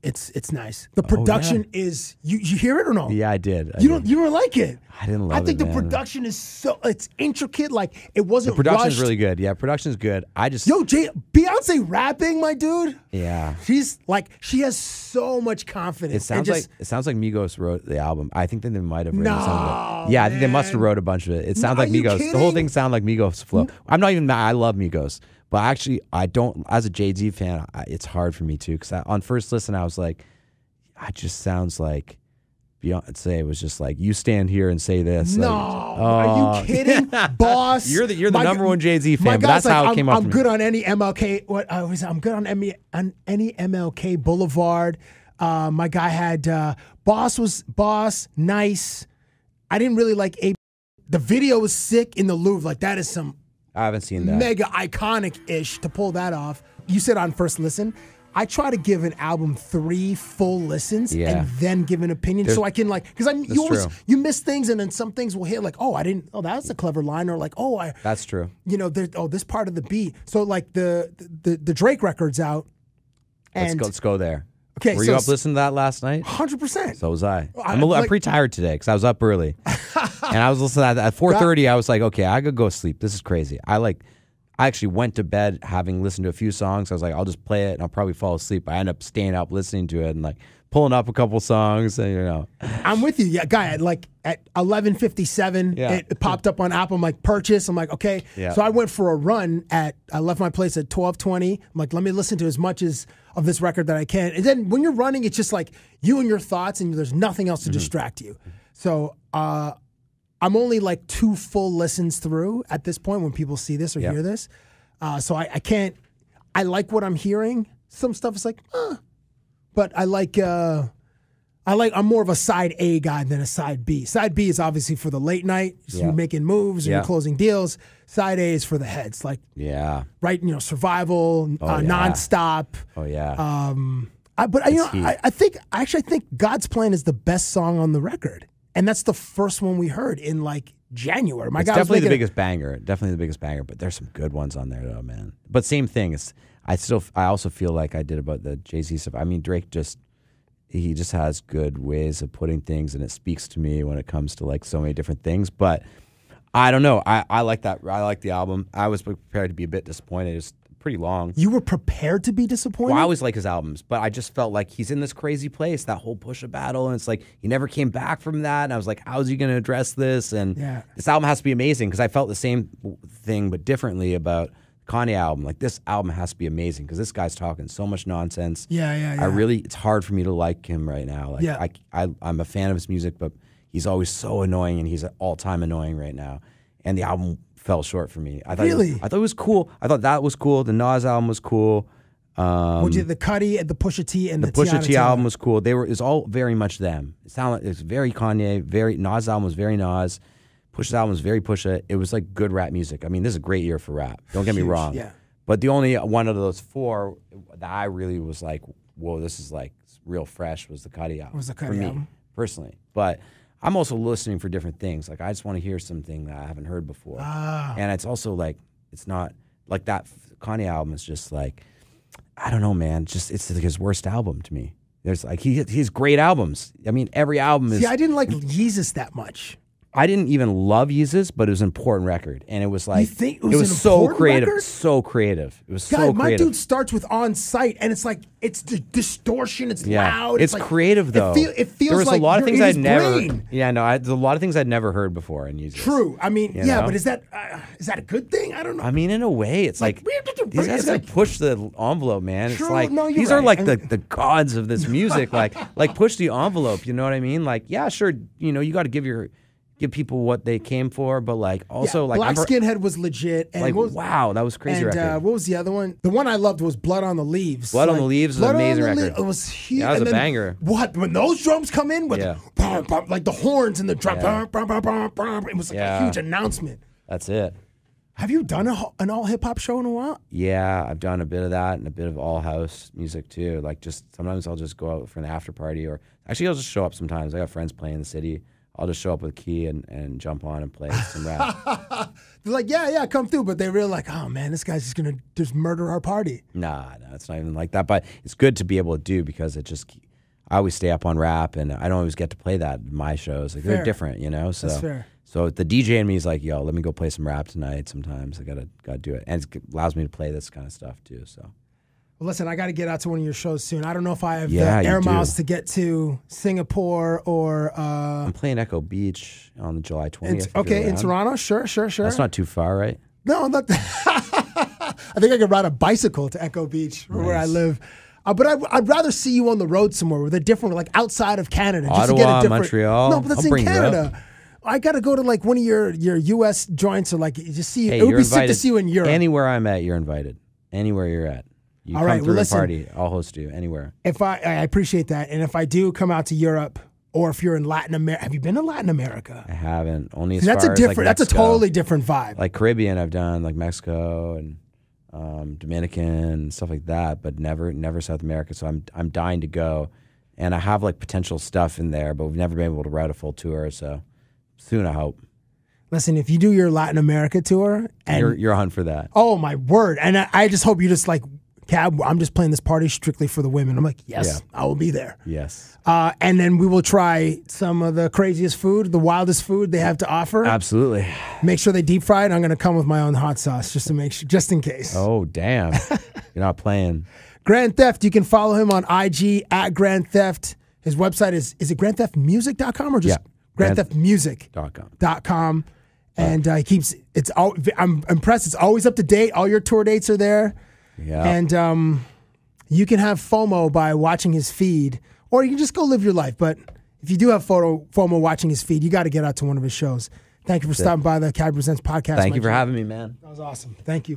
It's nice. The production is you hear it or no? Yeah, I did. You don't like it. I didn't love it. I think the production is it's intricate. Like it wasn't. The production rushed. is really good. Yeah, production is good. Beyonce rapping, my dude. Yeah, she's like she has so much confidence. It sounds like Migos wrote the album. I think that they might have written some of it. Yeah, I think they must have wrote a bunch of it. It sounds like Migos. Kidding? The whole thing sounds like Migos flow. I'm not even mad. I love Migos. But actually, I don't. As a Jay-Z fan, it's hard for me too. Because on first listen, I was like, it just sounds like Beyonce was just like, you stand here and say this. No, are you kidding, boss? You're the number one Jay-Z fan. But that's how it came up. I'm good on any MLK. I'm good on any MLK Boulevard. My guy had Boss, nice. I didn't really like the video was sick in the Louvre. Like that is some. I haven't seen that. Mega iconic-ish to pull that off. You said on first listen. I try to give an album 3 full listens and then give an opinion so I can because you miss things and then some things will hit like, that was a clever line, or like, that's true. You know, this part of the beat. So like the Drake record's out. And let's go there. Okay, were you up listening to that last night? 100%. So was I. I'm pretty tired today because I was up early, and I was listening to that at 4:30. I was like, okay, I could go sleep. This is crazy. I actually went to bed having listened to a few songs. I was like, I'll just play it and I'll probably fall asleep. I end up staying up listening to it and like pulling up a couple songs. And, you know, I'm with you, guy. At 11:57, it popped up on Apple. I'm like, purchase. I'm like, okay. Yeah. So I went for a run I left my place at 12:20. I'm like, let me listen to as much of this record that I can. And then when you're running, it's just like you and your thoughts, and there's nothing else to distract you. So I'm only like 2 full listens through at this point when people see this or hear this. So I can't. I like what I'm hearing. Some stuff is like, but I'm more of a side A guy than a side B. Side B is obviously for the late night, so you're making moves, you're closing deals. Side A is for the heads, right? You know, survival, nonstop. Oh yeah. I actually think God's Plan is the best song on the record. And that's the first one we heard in January. It's definitely the biggest banger. Definitely the biggest banger. But there's some good ones on there though, man. But same thing. I also feel like I did about the Jay-Z stuff. I mean, Drake he just has good ways of putting things, and it speaks to me when it comes to so many different things. But I don't know. I like that. I like the album. I was prepared to be a bit disappointed. It's pretty long. You were prepared to be disappointed? Well, I always like his albums, but I just felt like he's in this crazy place, that whole Pusha battle, and it's like he never came back from that. And I was like, how's he going to address this? And this album has to be amazing, because I felt the same thing but differently about Kanye album. Like, this album has to be amazing because this guy's talking so much nonsense. Yeah. It's hard for me to like him right now. I'm a fan of his music, but he's always so annoying, and he's all-time annoying right now. And the album fell short for me. I thought it was cool. I thought that was cool. The Nas album was cool. The Cudi and the Pusha T and the Pusha T album was cool. It's all very much them. It sounded like it's very Kanye. Nas album was very Nas. Pusha's album was very Pusha. It was like good rap music. I mean, this is a great year for rap. Don't get me wrong. Yeah. But the only one of those 4 that I really was like, whoa, this is real fresh was the Cudi album. Was the Cudi album personally? But I'm also listening for different things. I just want to hear something that I haven't heard before. And it's also it's not like that Kanye album is just I don't know, man. It's his worst album to me. There's he's great albums. I mean, every album is. See, I didn't like Yeezus that much. I didn't even love Yeezus, but it was an important record, and it was you think it was so creative, record? so creative. It was so creative. My dude starts with On Sight, and it's it's the distortion, it's loud. It's creative though. It feels there was like a lot of things I'd never. Brain. Yeah, no, there's a lot of things I'd never heard before in Yeezus. True. I mean, but is that a good thing? I don't know. I mean, in a way, it's these guys gotta push the envelope, man. True, it's these are the gods of this music. like push the envelope. You know what I mean? Yeah, sure. You got to give people what they came for, but also Black Skinhead was legit. And wow, that was crazy. And what was the other one? The one I loved was Blood on the Leaves. Blood on the Leaves was an amazing record. It was huge. That was a banger. What when those drums come in with the horns and the drum, it was a huge announcement. That's it. Have you done an all hip hop show in a while? Yeah, I've done a bit of that and a bit of all house music too. Like just sometimes I'll just go out for an after party, or actually I'll just show up sometimes. I got friends playing in the city. I'll just show up with a key and jump on and play some rap. They're like, yeah, come through. But they're really like, oh man, this guy's just going to just murder our party. Nah, it's not even like that. But it's good to be able to do because I always stay up on rap and I don't always get to play that in my shows. Like they're different, you know? So, that's fair. So the DJ in me is like, yo, let me go play some rap tonight sometimes. I gotta do it. And it allows me to play this kind of stuff too, so. Well, listen, I got to get out to one of your shows soon. I don't know if I have the you miles do. to get to Singapore or... I'm playing Echo Beach on July 20th. Okay, in Toronto? Sure. That's not too far, right? No, not I think I could ride a bicycle to Echo Beach where I live. But I'd rather see you on the road somewhere with a different, like outside of Canada. Just Ottawa, to get a different, Montreal. No, but that's in Canada. I got to go to like one of your U.S. joints or like just see you. Hey, it would be invited. sick to see you in Europe. Anywhere I'm at, you're invited. Anywhere you're at. You all come right, through listen, a party, I'll host you anywhere. If I appreciate that. And if I do come out to Europe or if you're in Latin America, have you been to Latin America? I haven't. Only as that's far a different. as like that's Mexico. A totally different vibe. Like Caribbean, I've done like Mexico and Dominican and stuff like that, but never South America. So I'm dying to go, and I have like potential stuff in there, but we've never been able to route a full tour. So soon, I hope. Listen, if you do your Latin America tour, and you're a hunt for that. Oh my word! And I just hope you just like, Cab, I'm just playing this party strictly for the women. I'm like, yes, I will be there. Yes. And then we will try some of the craziest food, the wildest food they have to offer. Absolutely. Make sure they deep fry it. I'm going to come with my own hot sauce just to make sure, just in case. Oh, damn. You're not playing. Grandtheft, you can follow him on IG at Grandtheft. His website is it grandtheftmusic.com or just grandtheftmusic.com. And he keeps, I'm impressed. It's always up to date. All your tour dates are there. Yeah. And you can have FOMO by watching his feed, or you can just go live your life. But if you do have FOMO watching his feed, you got to get out to one of his shows. Thank you for stopping by the Cabbie Presents podcast. Thank you for having me, man. That was awesome. Thank you.